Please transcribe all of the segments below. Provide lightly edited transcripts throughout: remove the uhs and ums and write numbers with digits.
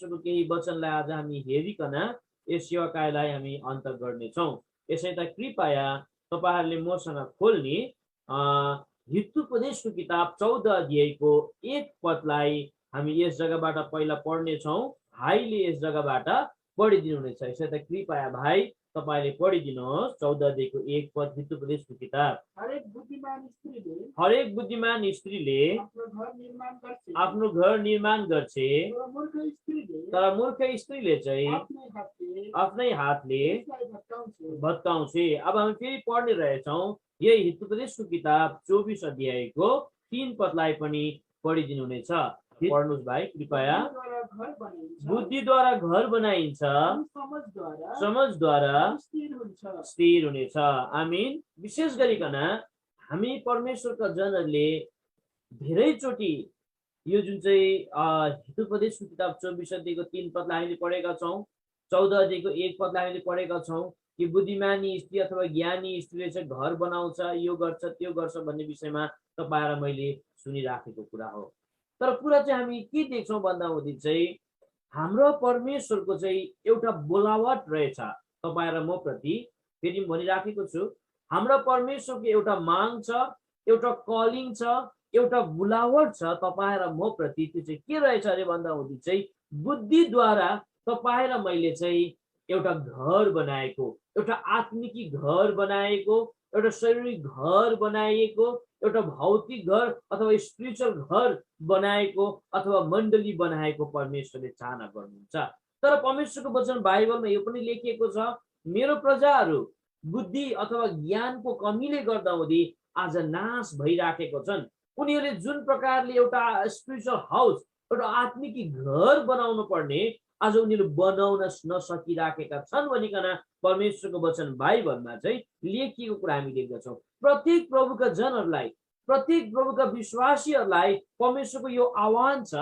परमेश्वरको केही वचनलाई आज हामी हेरिकन यस सेवाकायलाई हामी अन्त गर्नेछौँ। यसै त कृपया तपाईहरुले मसँग खोल्ने हितोपदेशको किताब 14 अध्यायको 1 पदलाई हामी यस जग्गाबाट पहिला पढ्नेछौँ। भाइले यस जग्गाबाट पढिदिनु हुनेछ। यसै त कृपया भाइ तपाईले पढिदिनुहोस् 14 अध्यायको 1 पद हितोपदेशको किताब। हरेक बुद्धिमान स्त्रीले आफ्नो घर निर्माण गर्छ, तर मूर्ख स्त्रीले चाहिँ आफ्नै हातले भत्काउँछ। अब हामी फेरि पढ्ने रहेछौँ यही हितोपदेशको किताब 24 अध्यायको 3 पदलाई पनि पढिदिनु हुनेछ। पढ्नुस् भाइ कृपया। बुद्धिद्वारा घर बनाइन्छ, समझद्वारा स्थिर हुनेछ। आमीन। विशेष गरिकन हामी परमेश्वरका जनहरूले धेरैचोटि यो जुन चाहिँ हितोपदेशको किताब 24 अध्यायको 3 पदलाई हामीले पढेका छौँ, 14 अध्यायको 1 पदलाई हामीले पढेका छौँ कि बुद्धिमानी स्त्री अथवा ज्ञानी स्त्रीले चाहिँ घर बनाउँछ, यो गर्छ त्यो गर्छ भन्ने विषयमा तपाईँ र मैले सुनिराखेको कुरा हो। तर कुरा चाहिँ हामी के देख्छौँ भन्दा हुँदी चाहिँ हाम्रो परमेश्वरको चाहिँ एउटा बोलावट रहेछ तपाईँ र म प्रति। फेरि भनिराखेको छु, हाम्रो परमेश्वरको एउटा माग छ, एउटा कलिङ छ, एउटा बुलावट छ तपाईँ र म प्रति। त्यो चाहिँ के रहेछ अरे भन्दा हुँदी चाहिँ बुद्धिद्वारा तपाईँ र मैले चाहिँ एउटा घर बनाएको, एउटा आत्मिकी घर बनाएको, एउटा शारीरिक घर बनाइएको, एउटा भौतिक घर अथवा स्पिरिचुअल घर बनाएको अथवा मण्डली बनाएको परमेश्वरले चाहना गर्नुहुन्छ। तर परमेश्वरको वचन बाइबलमा यो पनि लेखिएको छ, मेरो प्रजाहरू बुद्धि अथवा ज्ञानको कमीले गर्दा हुँदी आज नाश भइराखेको छन्। उनीहरूले जुन प्रकारले एउटा स्पिरिचुअल हाउस, एउटा आत्मिकी घर बनाउनु पर्ने आज उनीहरू बनाउन नसकिराखेका छन् भनिकन परमेश्वरको वचन बाइबलमा चाहिँ लेखिएको कुरा हामी देख्दछौँ। प्रत्येक प्रभुका जनहरूलाई, प्रत्येक प्रभुका विश्वासीहरूलाई परमेश्वरको यो आह्वान छ,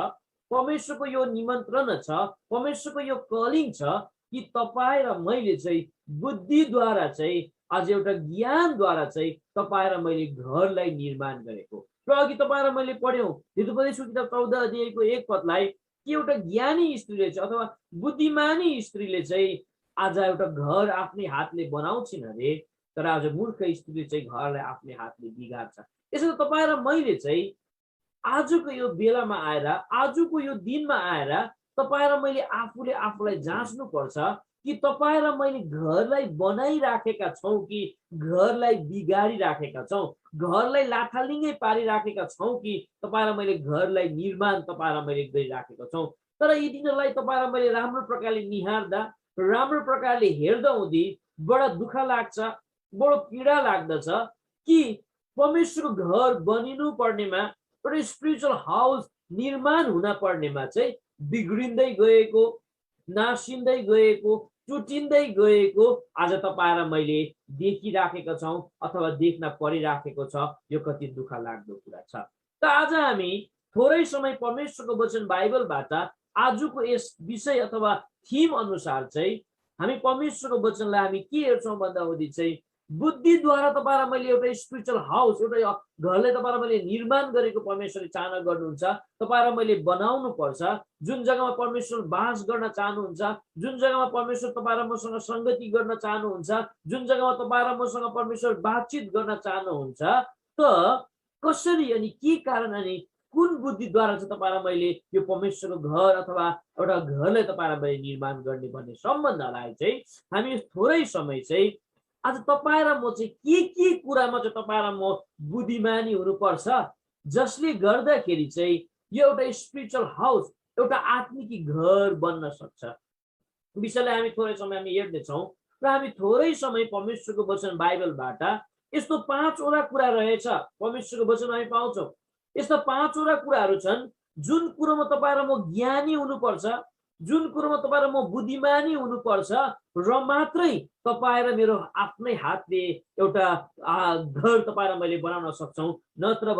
परमेश्वरको यो निमन्त्रण छ, परमेश्वरको यो कलिङ छ कि तपाईँ र मैले चाहिँ बुद्धिद्वारा चाहिँ आज एउटा ज्ञानद्वारा चाहिँ तपाईँ र मैले घरलाई निर्माण गरेको। र अघि तपाईँ र मैले पढ्यौँ हितोपदेशको किताब 14 अध्यायको 1 पदलाई कि एउटा ज्ञानी स्त्रीले चाहिँ अथवा बुद्धिमानी स्त्रीले चाहिँ आज एउटा घर आफ्नै हातले बनाउँछिन् अरे, तर आज मूर्ख स्त्रीले चाहिँ घरलाई आफ्नै हातले बिगार्छ। यसो तपाईँ र मैले चाहिँ आजको यो बेलामा आएर, आजको यो दिनमा आएर तपाईँ र मैले आफूले आफूलाई जाँच्नु पर्छ कि तपाईँ र मैले घरलाई बनाइराखेका छौँ कि घरलाई बिगारिराखेका छौँ, घरलाई लाथालिङ्गै पारिराखेका छौँ कि तपाईँ र मैले घरलाई निर्माण तपाईँ र मैले गरिराखेका छौँ। तर यी दिनहरूलाई तपाईँ र मैले राम्रो प्रकारले निहार्दा, राम्रो प्रकारले हेर्दा हुँदी बडा दुःख लाग्छ, बडो पीडा लाग्दछ कि परमेश्वरको घर बनिनु पर्नेमा, एउटा स्पिरिचुअल हाउस निर्माण हुन पर्नेमा चाहिँ बिग्रिँदै गएको, नासिँदै गएको, चुटिँदै गएको आज तपाईँ र मैले देखिराखेका छौँ अथवा देख्न परिराखेको छ। यो कति दुःख लाग्दो कुरा छ। त आज हामी थोरै समय परमेश्वरको वचन बाइबलबाट आजको यस विषय अथवा थीम अनुसार चाहिँ हामी परमेश्वरको वचनलाई हामी के हेर्छौँ भन्दा हुँदी चाहिँ बुद्धिद्वारा तपाईँ र मैले एउटा स्पिरिचुअल हाउस, एउटा घरलाई तपाईँ र मैले निर्माण गरेको परमेश्वरले चाहना गर्नुहुन्छ। तपाईँ र मैले बनाउनु पर्छ जुन जग्गामा परमेश्वर बास गर्न चाहनुहुन्छ, जुन जग्गामा परमेश्वर तपाईँ र मसँग संगति गर्न चाहनुहुन्छ, जुन जग्गामा तपाईँ र मसँग परमेश्वर बातचित गर्न चाहनुहुन्छ। त कसरी अनि के कारण अनि कुन बुद्धिद्वारा चाहिँ तपाईँ र मैले यो परमेश्वरको घर अथवा एउटा घरलाई तपाईँ र मैले निर्माण गर्ने भन्ने सम्बन्धलाई चाहिँ हामी थोरै समय चाहिँ आज तपाईँ र म चाहिँ के कुरामा चाहिँ तपाईँ र म बुद्धिमानी हुनुपर्छ जसले गर्दाखेरि चाहिँ यो एउटा स्पिरिचुअल हाउस, एउटा आत्मिकी घर बन्न सक्छ। विषयलाई हामी थोरै समय हामी हेर्नेछौँ र हामी थोरै समय परमेश्वरको वचन बाइबलबाट यस्तो 5 वटा कुरा रहेछ परमेश्वरको वचन हामी पाउँछौँ। यस्ता 5 वटा कुराहरू छन् जुन कुरोमा तपाईँ र म ज्ञानी हुनुपर्छ, जुन कुरोमा तपाईँ र म बुद्धिमानी हुनुपर्छ र मात्रै तपाईँ र मेरो आफ्नै हातले एउटा घर तपाईँ र मैले बनाउन सक्छौँ। नत्र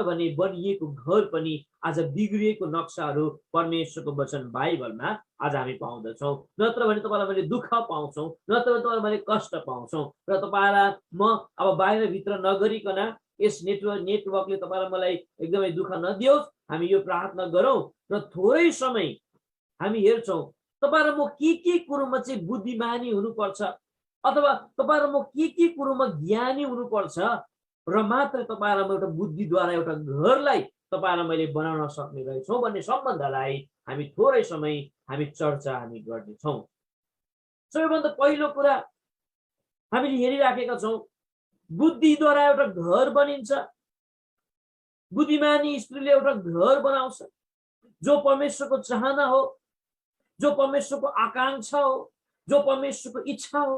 भने बनिएको घर पनि आज बिग्रिएको नक्साहरू परमेश्वरको वचन बाइबलमा आज हामी पाउँदछौँ। नत्र भने तपाईँलाई मैले दुःख पाउँछौँ, नत्र भने तपाईँलाई मैले कष्ट पाउँछौँ। र तपाईँलाई म अब बाहिरभित्र नगरिकन यस नेटवर्कले तपाईँलाई मलाई एकदमै दुःख नदियोस्, हामी यो प्रार्थना गरौँ र थोरै समय हामी हेर्छौँ तपाईँ र म के कुरोमा चाहिँ बुद्धिमानी हुनुपर्छ अथवा तपाईँ र म के कुरोमा ज्ञानी हुनुपर्छ र मात्र तपाईँ र म एउटा बुद्धिद्वारा एउटा घरलाई तपाईँ र मैले बनाउन सक्ने रहेछौँ भन्ने सम्बन्धलाई हामी थोरै समय हामी चर्चा हामी गर्नेछौँ। सबैभन्दा पहिलो कुरा हामीले हेरिराखेका छौँ बुद्धिद्वारा एउटा घर बनिन्छ। बुद्धिमानी स्त्रीले एउटा घर बनाउँछ जो परमेश्वरको चाहना हो, जो परमेश्वरको आकांक्षा हो, जो परमेश्वरको इच्छा हो।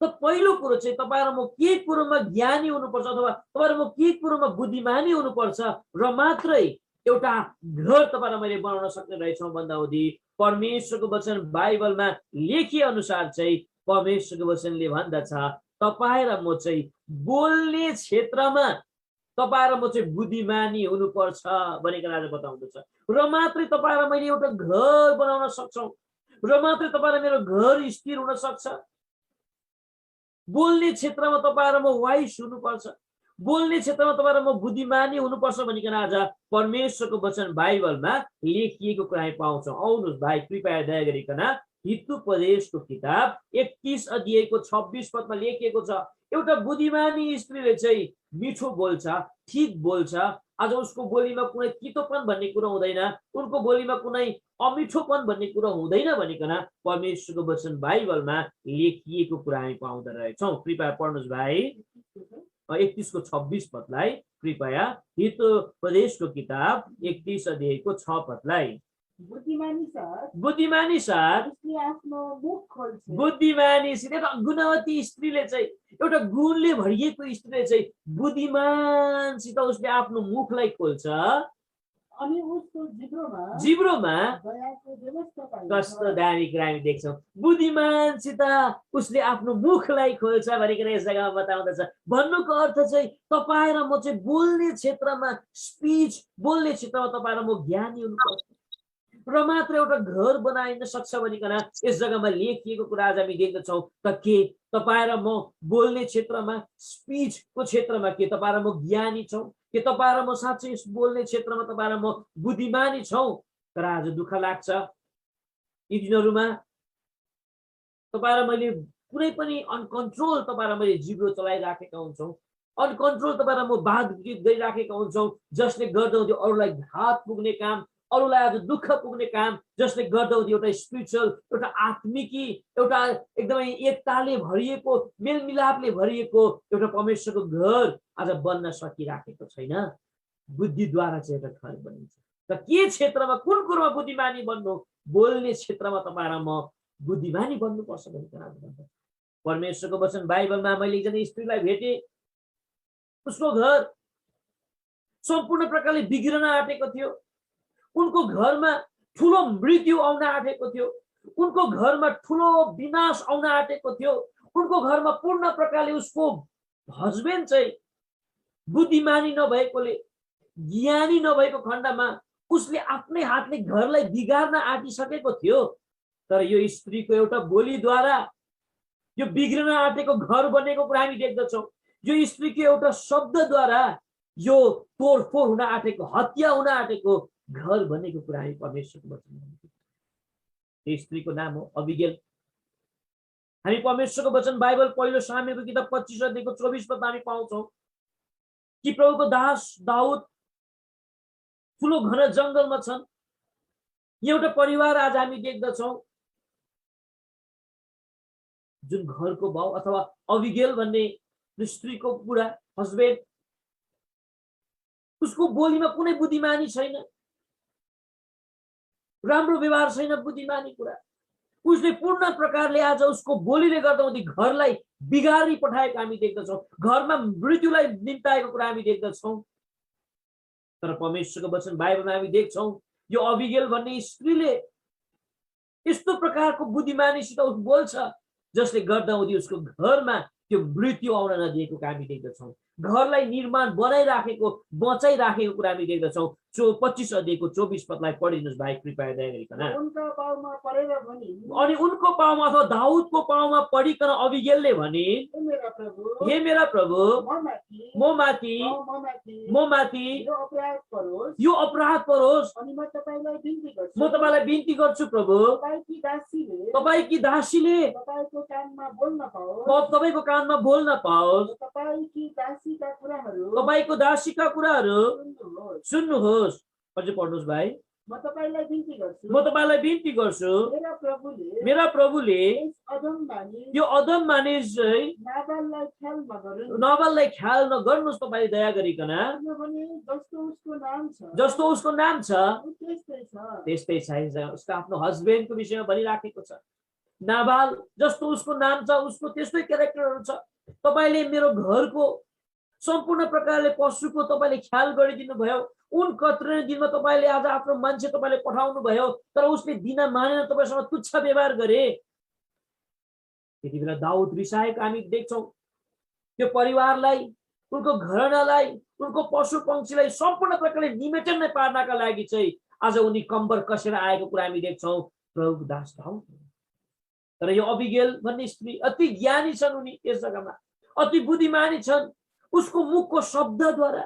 त पहिलो कुरो चाहिँ तपाईँ र म के कुरोमा ज्ञानी हुनुपर्छ अथवा तपाईँ र म के कुरोमा बुद्धिमानी हुनुपर्छ र मात्रै एउटा घर तपाईँ र मैले बनाउन सक्ने रहेछौँ भन्दा हुँदी परमेश्वरको वचन बाइबलमा लेखिए अनुसार चाहिँ परमेश्वरको वचनले भन्दछ तपाईँ र म चाहिँ बोल्ने क्षेत्रमा तपाईँ र म चाहिँ बुद्धिमानी हुनुपर्छ भनेर आज बताउँदछ। र मात्रै तपाईँ र मैले एउटा घर बनाउन सक्छौँ र मात्रै तपाईँ र मेरो घर स्थिर हुन सक्छ। बोल्ने क्षेत्रमा तपाईँ र म वाइस हुनुपर्छ, बोल्ने क्षेत्रमा तपाईँ र म बुद्धिमानी हुनुपर्छ भनिकन आज परमेश्वरको वचन बाइबलमा लेखिएको कुरा हामी पाउँछौँ। आउनुहोस् भाइ कृपया दया गरिकन हितोपदेशको किताब 31 अध्यायको 26 पदमा लेखिएको छ एउटा बुद्धिमानी स्त्रीले चाहिँ मिठो बोल्छ, ठीक बोल्छ। आज उसको बोलीमा कुनै तितोपन भन्ने कुरो हुँदैन, उनको बोलीमा कुनै अमिठोपन भन्ने कुरो हुँदैन भनिकन परमेश्वरको वचन बाइबलमा लेखिएको कुरा हामी पाउँदो रहेछौँ। कृपया पढ्नुहोस् भाइ 31 को 26 पदलाई, कृपया हितोपदेशको किताब 31 अध्यायको 6 पदलाई। बुद्धिमानी साथ बुद्धिमानीसित एउटा गुणवती स्त्रीले चाहिँ एउटा गुणले भरिएको स्त्रीले चाहिँ बुद्धिमानसित उसले आफ्नो मुखलाई खोल्छ अनि उसको जिब्रोमा कस्तो दामी कुरा हामी देख्छौँ। बुद्धिमानसित उसले आफ्नो मुखलाई खोल्छ भनिकन यस जग्गामा बताउँदछ। भन्नुको अर्थ चाहिँ तपाईँ र म चाहिँ बोल्ने क्षेत्रमा स्पिच बोल्ने क्षेत्रमा तपाईँ र म ज्ञानी हुनुपर्छ र मात्र एउटा घर बनाइन सक्छ भनिकन यस जग्गामा लेखिएको कुरा आज हामी देख्दछौँ। त के तपाईँ र म बोल्ने क्षेत्रमा स्पिचको क्षेत्रमा के तपाईँ र म ज्ञानी छौँ? के तपाईँ र म साँच्चै बोल्ने क्षेत्रमा तपाईँ र म बुद्धिमानी छौँ? तर आज दुःख लाग्छ यी दिनहरूमा तपाईँ र मैले कुनै पनि अनकन्ट्रोल तपाईँ र मैले जिब्रो चलाइराखेका हुन्छौँ, अनकन्ट्रोल तपाईँ र म बात गरिराखेका हुन्छौँ जसले गर्दा अरूलाई घात पुग्ने काम, अरूलाई आज दुःख पुग्ने काम, जसले गर्दा एउटा स्पिरिचुअल एउटा आत्मिकी एउटा एकदमै एकताले भरिएको मेलमिलापले भरिएको एउटा परमेश्वरको घर आज बन्न सकिराखेको छैन। बुद्धिद्वारा चाहिँ एउटा घर बनिन्छ। त के क्षेत्रमा कुन कुरोमा बुद्धिमानी बन्नु? बोल्ने क्षेत्रमा तपाईँ र म बुद्धिमानी बन्नुपर्छ भन्छ। परमेश्वरको वचन बाइबलमा मैले एकजना स्त्रीलाई भेटेँ, उसको घर सम्पूर्ण प्रकारले बिग्रन आँटेको थियो, उनको घरमा ठुलो मृत्यु आउन आँटेको थियो, उनको घरमा ठुलो विनाश आउन आँटेको थियो, उनको घरमा पूर्ण प्रकारले उसको हस्बेन्ड चाहिँ बुद्धिमानी नभएकोले ज्ञानी नभएको खण्डमा उसले आफ्नै हातले घरलाई बिगार्न आँटिसकेको थियो। तर यो स्त्रीको एउटा बोलीद्वारा यो बिग्रन आँटेको घर बनेको कुरा हामी देख्दछौँ। यो स्त्रीको एउटा शब्दद्वारा यो तोडफोड हुन आँटेको, हत्या हुन आँटेको घर बनेको कुरा हामी परमेश्वरको वचनमा देख्छौँ। स्त्रीको नाम हो अबिगेल। हामी परमेश्वरको वचन बाइबल पहिलो सामुएलको किताब 25 अध्यायको 24 पदमा हामी पाउँछौँ कि प्रभुको दास दाउद ठुलो घना जंगलमा छन्। एउटा परिवार आज हामी देख्दछौँ जुन घरको भाउ अथवा अबिगेल भन्ने स्त्रीको बुढा हस्बेन्ड, उसको बोलीमा कुनै बुद्धिमानी छैन, राम्रो व्यवहार छैन, बुद्धिमानी कुरा। उसले पूर्ण प्रकारले आज उसको बोलीले गर्दा घरलाई बिगारी पठाएको हामी देख्दछौँ, घरमा मृत्युलाई निम्ताएको कुरा हामी देख्दछौँ। तर परमेश्वरको वचन बाइबलमा हामी देख्छौँ यो अबिगेल भन्ने स्त्रीले यस्तो प्रकारको बुद्धिमानीसित बोल्छ जसले गर्दा उसको घरमा त्यो मृत्यु आउन नदिएको हामी देख्दछौँ। घरलाई निर्माण बनाइराखेको बचाइराखेको कुरा हामी देख्दछौँ। 25 अध्यायको 24 पदलाई पढिदिनुहोस् भाइ कृपया दया गरिकन। उनका पाउमा परेर भनी, अनि उनको पाउमा अथवा दाउदको पाउमा पढिकन अबिगेलले भने, हे मेरा प्रभु, हे मेरा प्रभु, म माथि म माथि यो अपराध परोस्, यो अपराध परोस्। अनि म तपाईलाई बिन्ती गर्छु, म तपाईलाई बिन्ती गर्छु प्रभु, तपाईँकी दासीले तपाईको कानमा बोल्न पाओस्, तपाईँको कानमा बोल्न पाओस्, तपाईकी दासीका कुराहरू तपाईँको दासीका कुराहरू सुन्नुहोस्। सुन्नुहोस्। अझै पढ्नुहोस् भाइ। म तपाईलाई बिन्ती गर्छु, म तपाईँलाई बिन्ती गर्छु, मेरा प्रभुले यस अधम मानिस यो अधम मानिस चाहिँ नाबाललाई ख्याल नगरून्, नबललाई ख्याल नगर्नुहोस् तपाईले दया गरिकन। किनभने जस्तो उसको नाम छ जस्तो उसको नाम छ त्यस्तै छ। त्यस्तै छ। उसको आफ्नो हस्बेन्डको विषयमा भनिराखेको छ। नाबाल जस्तो उसको नाम छ, उसको त्यस्तै क्यारेक्टरहरू छ। तपाईँले मेरो घरको सम्पूर्ण प्रकारले पशुको तपाईँले ख्याल गरिदिनु भयो। उन कत्रिने दिनमा तपाईँले आज आफ्नो मान्छे तपाईँले पठाउनु भयो, तर उसले दिन मानेर तपाईँसँग तुच्छ व्यवहार गरे। त्यति बेला दाउद रिसाएको हामी देख्छौँ। त्यो परिवारलाई, उनको घरनालाई, उनको पशु पंक्षीलाई सम्पूर्ण प्रकारले निमेटन पार्नका लागि चाहिँ आज उनी कम्बर कसेर आएको कुरा हामी देख्छौँ। प्रभुको दास दाउद। तर यो अबिगेल भन्ने स्त्री अति ज्ञानी छन्। उनी यस जग्गामा अति बुद्धिमानी छन्। उसको मुखको शब्दद्वारा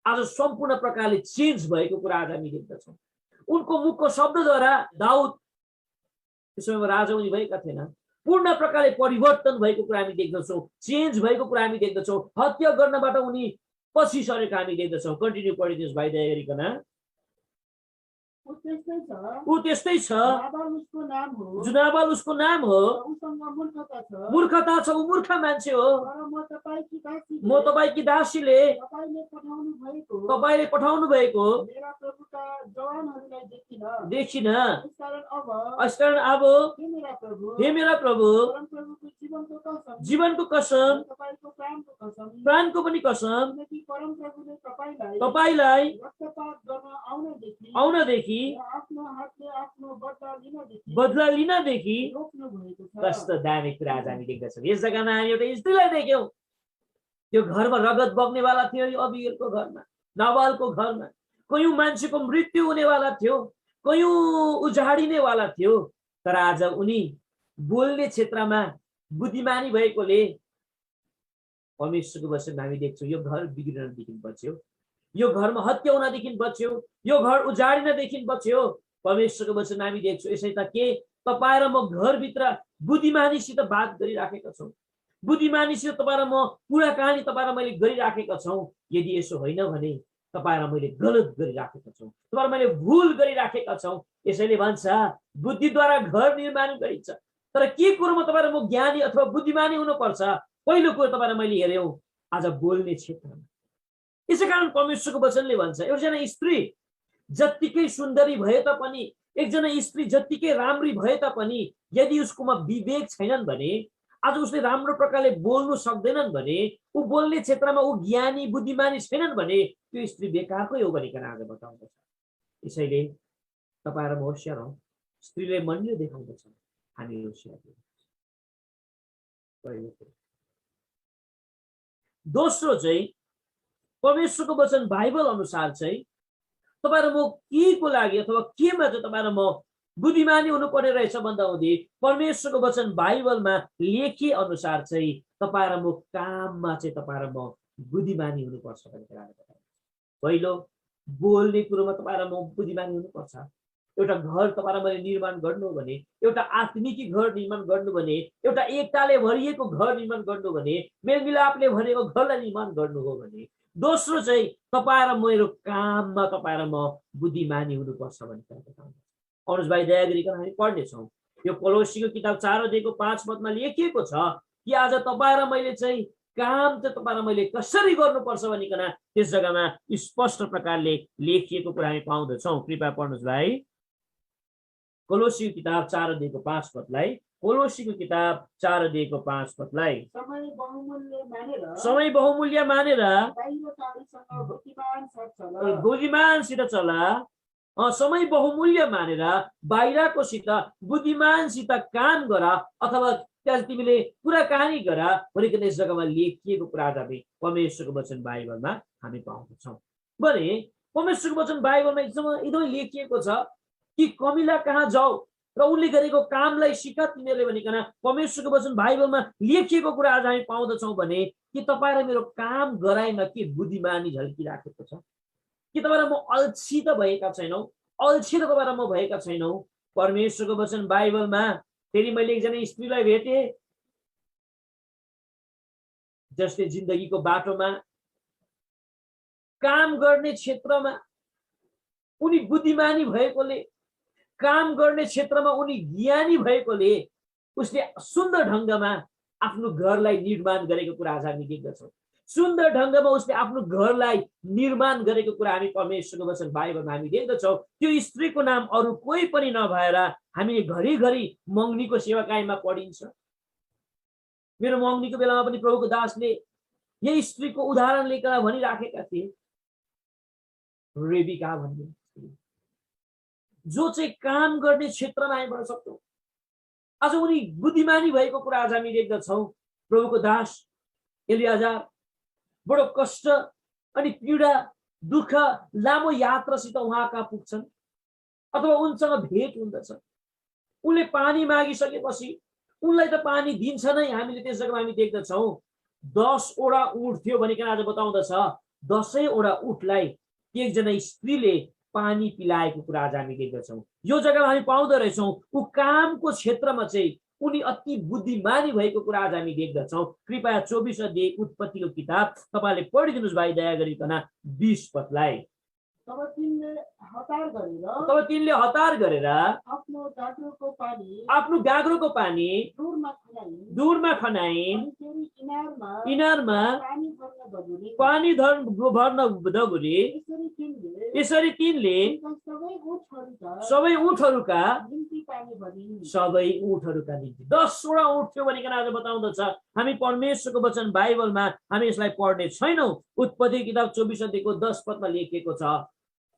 आज सम्पूर्ण प्रकारले चेन्ज भएको कुरा आज हामी देख्दछौँ। उनको मुखको शब्दद्वारा दाउद त्यसैमा राजा उनी भएका थिएन, पूर्ण प्रकारले परिवर्तन भएको कुरा हामी देख्दछौँ। चेन्ज भएको कुरा हामी देख्दछौँ। हत्या गर्नबाट उनी पछि सरेका हामी देख्दछौँ। कन्टिन्यू पढिदिनुहोस् भाइ दया गरिकन। ऊ त्यस्तै छ, जुनाबाल उसको नाम हो, मूर्खता छ, ऊ मूर्ख मान्छे हो। म तपाईँकी दासीले तपाईँले पठाउनु भएको देखिन। यसकारण अब हे मेरा प्रभु, जीवनको कसम, प्राणको पनि कसम, तपाईँलाई आउनदेखि बदला लिनदेखि। कस्तो दामी कुरा आज हामी देख्दछौँ। यस जग्गामा हामी एउटा स्त्रीलाई देख्यौँ। त्यो घरमा रगत बग्नेवाला थियो। यो अबिगेलको घरमा, नाबालको घरमा कयौं मान्छेको मृत्यु हुनेवाला थियो, कयौं उजाडिनेवाला थियो। तर आज उनी बोल्ने क्षेत्रमा बुद्धिमानी भएकोले परमेश्वरको वचनमा हामी देख्छौँ यो घर बिग्रिनदेखि बच्यो, यो घरमा हत्या हुनदेखि बच्यो, यो घर उजाडिनदेखि बच्यो। परमेश्वरको वचनमा हामी देख्छौँ यसै त के तपाईँ र म घरभित्र बुद्धिमानीसित बात गरिराखेका छौँ, बुद्धिमानीसित तपाईँ र म कुराकानी तपाईँ र मैले गरिराखेका छौँ। यदि यसो होइन भने तपाईँ र मैले गलत गरिराखेका छौँ, तपाईँ र मैले भुल गरिराखेका छौँ। यसैले भन्छ बुद्धिद्वारा घर निर्माण गरिन्छ। तर के कुरोमा तपाईँ र म ज्ञानी अथवा बुद्धिमानी हुनुपर्छ? पहिलो कुरो तपाईँ र मैले हेऱ्यौँ आज बोल्ने क्षेत्रमा। यसै कारण परमेश्वरको वचनले भन्छ एकजना स्त्री जत्तिकै सुन्दरी भए तापनि, एकजना स्त्री जत्तिकै राम्री भए तापनि यदि उसकोमा विवेक छैनन् भने, आज उसले राम्रो प्रकारले बोल्नु सक्दैनन् भने, ऊ बोल्ने क्षेत्रमा ऊ ज्ञानी बुद्धिमानी छैनन् भने त्यो स्त्री बेकारकै हो भनिकन आज बताउँदछ। यसैले तपाईँ र म होशियार हौँ। स्त्रीले मनले देखाउँदछ, हामी होशियार हौँ। दोस्रो चाहिँ परमेश्वरको वचन बाइबल अनुसार चाहिँ तपाईँ र म के को लागि अथवा केमा चाहिँ तपाईँ र म बुद्धिमानी हुनुपर्ने रहेछ भन्दा हुँदै परमेश्वरको वचन बाइबलमा लेखे अनुसार चाहिँ तपाईँ र म काममा चाहिँ तपाईँ र म बुद्धिमानी हुनुपर्छ भन्ने कुरा बताउँछ। पहिलो बोल्ने कुरोमा तपाईँ र म बुद्धिमानी हुनुपर्छ। एउटा घर तपाईँ र मैले निर्माण गर्नु भने, एउटा आत्मिकी घर निर्माण गर्नु भने, एउटा एकताले भरिएको घर निर्माण गर्नु भने, मेलमिलापले भरिएको घरलाई निर्माण गर्नु हो भने, दोस्रो चाहिँ तपाईँ र मेरो काममा तपाईँ र म बुद्धिमानी हुनुपर्छ भन्ने कुरा बताउँछ। अनुज भाइ दया गरिकन हामी पढ्नेछौँ। यो कोलोसीको किताब 4 अध्यायको 5 पदमा लेखिएको छ कि आज तपाईँ र मैले चाहिँ काम चाहिँ तपाईँ र मैले कसरी गर्नुपर्छ भनिकन त्यस जग्गामा स्पष्ट प्रकारले लेखिएको कुरा हामी पाउँदछौँ। कृपया पढ्नुहोस् भाइ। कोलोसीको किताब 4 अध्यायको 5 पदलाई, कोलोसीको किताब 4 अध्यायको 5 पदलाई समय बहुमूल्य मानेर बुद्धिमानसित चला। समय बहुमूल्य मानेर बाहिरकोसित बुद्धिमानसित काम गर, अथवा त्यहाँ तिमीले कुराकानी गर भनिकन यस जग्गामा लेखिएको कुरा आज हामी परमेश्वरको वचन बाइबलमा हामी पाउँदछौँ। भने परमेश्वरको वचन बाइबलमा एकदमै लेखिएको छ कि कमिला कहाँ जाऊ र उनले गरेको कामलाई सिक तिमीहरूले भनिकन परमेश्वरको वचन बाइबलमा लेखिएको कुरा आज हामी पाउँदछौँ भने कि तपाईँ र मेरो काम गराइमा के बुद्धिमानी झल्किराखेको छ कि तपाईँ र म अल्छी त भएका छैनौँ, अल्छी त तपाईँ र म भएका छैनौँ। परमेश्वरको वचन बाइबलमा फेरि मैले एकजना स्त्रीलाई भेटेँ जसले जिन्दगीको बाटोमा काम गर्ने क्षेत्रमा उनी बुद्धिमानी भएकोले, काम गर्ने क्षेत्रमा उनी ज्ञानी भएकोले उसले सुन्दर ढङ्गमा आफ्नो घरलाई निर्माण गरेको कुरा आज हामी देख्दछौँ। सुन्दर ढङ्गमा उसले आफ्नो घरलाई निर्माण गरेको कुरा हामी परमेश्वरको वचन बाइबलमा हामी देख्दछौँ। त्यो स्त्रीको नाम अरू कोही पनि नभएर हामीले घरिघरि मङ्गनीको सेवाकाईमा पढिन्छ। मेरो मङ्गनीको बेलामा पनि प्रभुको दासले यही स्त्रीको उदाहरण लिएर भनिराखेका थिए, रेबिका भन्ने जो चाहिँ काम गर्ने क्षेत्रमा हामी भन्न सक्छौँ। आज उनी बुद्धिमानी भएको कुरा आज हामी देख्दछौँ। प्रभुको दास एलियाजार बडो कष्ट अनि पीडा दुःख लामो यात्रासित उहाँ कहाँ पुग्छन् अथवा उनसँग भेट हुँदछ। उनले पानी मागिसकेपछि उनलाई त पानी दिन्छ नै। हामीले त्यस जग्गामा हामी देख्दछौँ 10 वटा ऊँट थियो भनिकन आज बताउँदछ। 10 वटा ऊँटलाई एकजना स्त्रीले पानी पिलाएको कुरा आज हामी देख्दछौँ। यो जग्गामा हामी पाउँदो रहेछौँ ऊ कामको क्षेत्रमा चाहिँ उनी अति बुद्धिमानी भएको कुरा आज हामी देख्दछौँ। कृपया 24 अध्याय उत्पत्तिको किताब तपाईँले पढिदिनुहोस् भाइ दया गरिकन 20 पदलाई। तब तिनले हतार गरेर आफ्नो गाग्रोको पानी दूरमा खनाइन्, इनारमा पानी भर्न दगुरी। यसरी तिनले सबै ऊँटहरूका निम्ति 10 वटा ऊँट थियो भनिकन आज बताउँदछ। हामी परमेश्वरको वचन बाइबलमा हामी यसलाई पढ्ने छैनौँ। उत्पत्ति किताब 24 अध्यायको 10 पदमा लेखिएको छ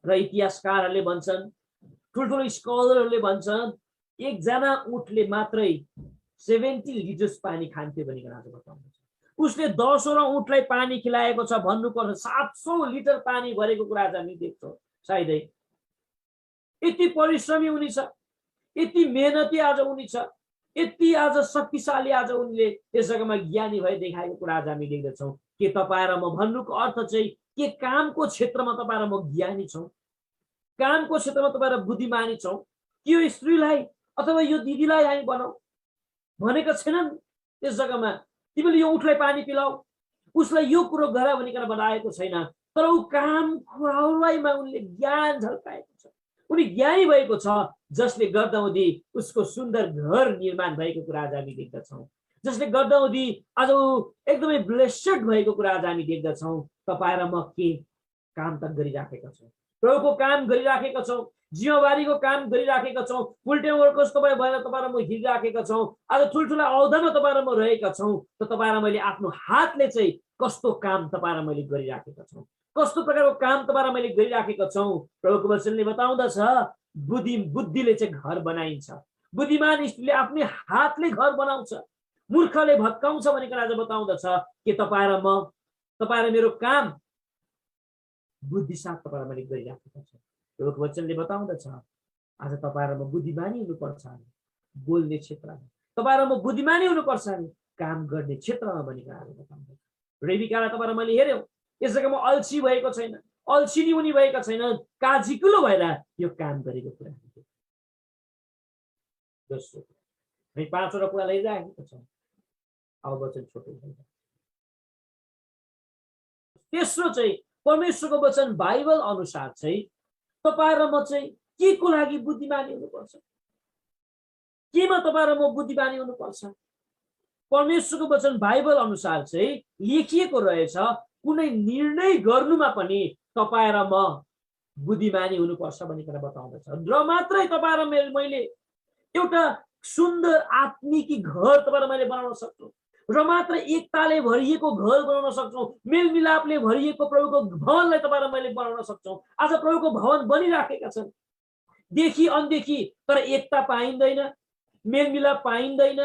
र इतिहासकारहरूले भन्छन्, ठुल्ठुलो स्कलरहरूले भन्छन् एकजना ऊँटले मात्रै 70 लिटर्स पानी खान्थ्यो भनिकन आज बताउँदछ। उसले 10 वटा ऊँटलाई पानी खिलाएको छ भन्नुपर्छ 700 लिटर पानी भरेको कुरा आज हामी देख्छौँ। सायदै यति परिश्रमी उनी छ, यति मेहनती आज उनी छ, यति आज शक्तिशाली आज उनले यस जग्गामा ज्ञानी भए देखाएको कुरा आज हामी देख्दछौँ। के तपाईँ र म भन्नुको अर्थ चाहिँ के कामको क्षेत्रमा तपाईँ र म ज्ञानी छौँ, कामको क्षेत्रमा तपाईँ र बुद्धिमानी छौँ? कि यो स्त्रीलाई अथवा यो दिदीलाई हामी बनाऊ भनेका छैनन् त्यस जग्गामा तिमीले यो ऊँटलाई पानी पिलाऊ, उसलाई यो कुरो गर भनिकन बनाएको छैन। तर ऊ काम कुराहरूलाईमा उनले ज्ञान झल्काएको छ। उनी ज्ञानी भएको छ जसले गर्दाहुँदी उसको सुन्दर घर निर्माण भएको कुरा आज हामी देख्दछौँ। जसले गर्दाहुँदी आज एकदमै ब्लेस्ड भएको कुरा आज हामी देख्दछौँ। तपाईँ र म के काम त गरिराखेका छौँ, प्रभुको काम गरिराखेका छौँ, जिम्मेवारीको काम गरिराखेका छौँ, फुल टाइम वर्कर्स तपाईँ भएर तपाईँ र म हिँडिराखेका छौँ। आज ठुल्ठुला औहदामा तपाईँ र म रहेका छौँ। त तपाईँ र मैले आफ्नो हातले चाहिँ कस्तो काम तपाईँ र मैले गरिराखेका छौँ, कस्तो प्रकारको काम तपाईँ र मैले गरिराखेका छौँ। प्रभुको वचनले बताउँदछ बुद्धिले चाहिँ घर बनाइन्छ, बुद्धिमान स्त्रीले आफ्नै हातले घर बनाउँछ, मूर्खले भत्काउँछ भनेर आज बताउँदछ। के तपाईँ र म, तपाईँ र मेरो काम बुद्धि साथ तपाईँ र मैले गरिराखेका छौँ। प्रभुको वचनले बताउँदछ आज तपाईँ र म बुद्धिमानी हुनुपर्छ अरे बोल्ने क्षेत्रमा, तपाईँ र म बुद्धिमानी हुनुपर्छ अरे काम गर्ने क्षेत्रमा भनेर आज बताउँदछ। रेबिकालाई तपाईँ र मैले हेऱ्यौँ, यस जग्गामा अल्छी भएको छैन, अल्छिनी उनी भएका छैन, काजिकुलो भएर यो काम गरेको कुरा। दोस्रो हामी 5 वटा कुरा लिइराखेका छौँ। अब वचन छोटो हुन्छ। तेस्रो चाहिँ परमेश्वरको वचन बाइबल अनुसार चाहिँ तपाईँ र म चाहिँ के को लागि बुद्धिमानी हुनुपर्छ, केमा तपाईँ र म बुद्धिमानी हुनुपर्छ? परमेश्वरको वचन बाइबल अनुसार चाहिँ लेखिएको रहेछ कुनै निर्णय गर्नुमा पनि तपाईँ र म बुद्धिमानी हुनुपर्छ भनिकन बताउँदछ। र मात्रै तपाईँ र मैले एउटा सुन्दर आत्मिकी घर तपाईँ र मैले बनाउन सक्छौँ, र मात्र एकताले भरिएको घर बनाउन सक्छौँ, मेलमिलापले भरिएको प्रभुको भवनलाई तपाईँ र मैले बनाउन सक्छौँ। आज प्रभुको भवन बनिराखेका छन् देखि अनदेखि, तर एकता पाइँदैन, मेलमिलाप पाइँदैन,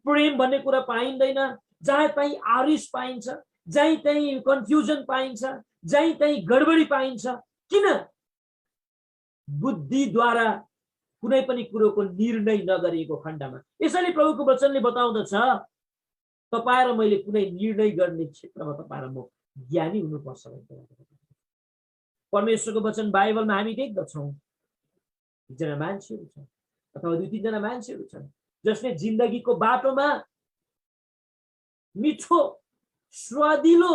प्रेम भन्ने कुरा पाइँदैन, जहाँ तहीँ आरिस पाइन्छ, जहीँ तहीँ कन्फ्युजन पाइन्छ, जहीँ तहीँ गडबडी पाइन्छ। किन? बुद्धिद्वारा कुनै पनि कुरोको निर्णय नगरिएको खण्डमा। यसैले प्रभुको वचनले बताउँदछ तपाईँ र मैले कुनै निर्णय गर्ने क्षेत्रमा तपाईँ र म ज्ञानी हुनुपर्छ। परमेश्वरको वचन बाइबलमा हामी देख्दछौँ एकजना मान्छेहरू छन् अथवा 2-3 मान्छेहरू छन् जसले जिन्दगीको बाटोमा मिठो स्वादिलो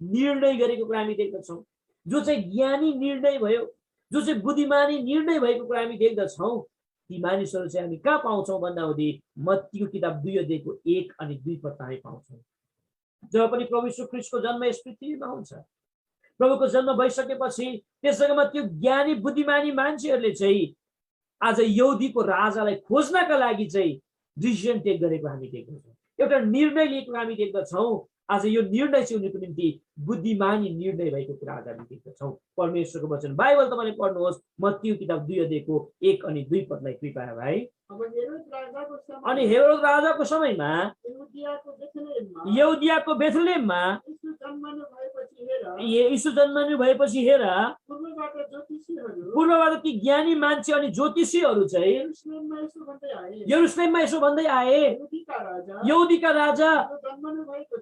निर्णय गरेको कुरा हामी देख्दछौँ, जो चाहिँ ज्ञानी निर्णय भयो, जो चाहिँ बुद्धिमानी निर्णय भएको कुरा हामी देख्दछौँ। ती मानिसहरू चाहिँ हामी कहाँ पाउँछौँ भन्दाहुँदी मत्तीको किताब 2 अध्यायको 1 अनि 2 पद हामी पाउँछौँ। जब पनि प्रभु यीशु ख्रीष्टको जन्म यस पृथ्वीमा हुन्छ, प्रभुको जन्म भइसकेपछि त्यस जग्गामा त्यो ज्ञानी बुद्धिमानी मान्छेहरूले चाहिँ आज यहुदीको राजालाई खोज्नका लागि चाहिँ डिसिजन टेक गरेको हामी देख्दछौँ, एउटा निर्णय लिएको हामी देख्दछौँ। आज यो निर्णय चाहिँ उनीहरूको निम्ति बुद्धिमानी निर्णय भएको कुरा आज हामी देख्दछौँ। परमेश्वरको वचन बाइबल तपाईँले पढ्नुहोस्, मत्तीको किताब 2 अध्यायको 1 अनि 2 पदलाई कृपया भाइ। अनि हेरोद राजाको समयमा यहुदियाको बेथलेहममा यीशु जन्मनु भएपछि हेर पूर्वबाट ती ज्ञानी मान्छे अनि ज्योतिषीहरू चाहिँ यरुशलेममा यसो भन्दै आए, यहुदीका राजा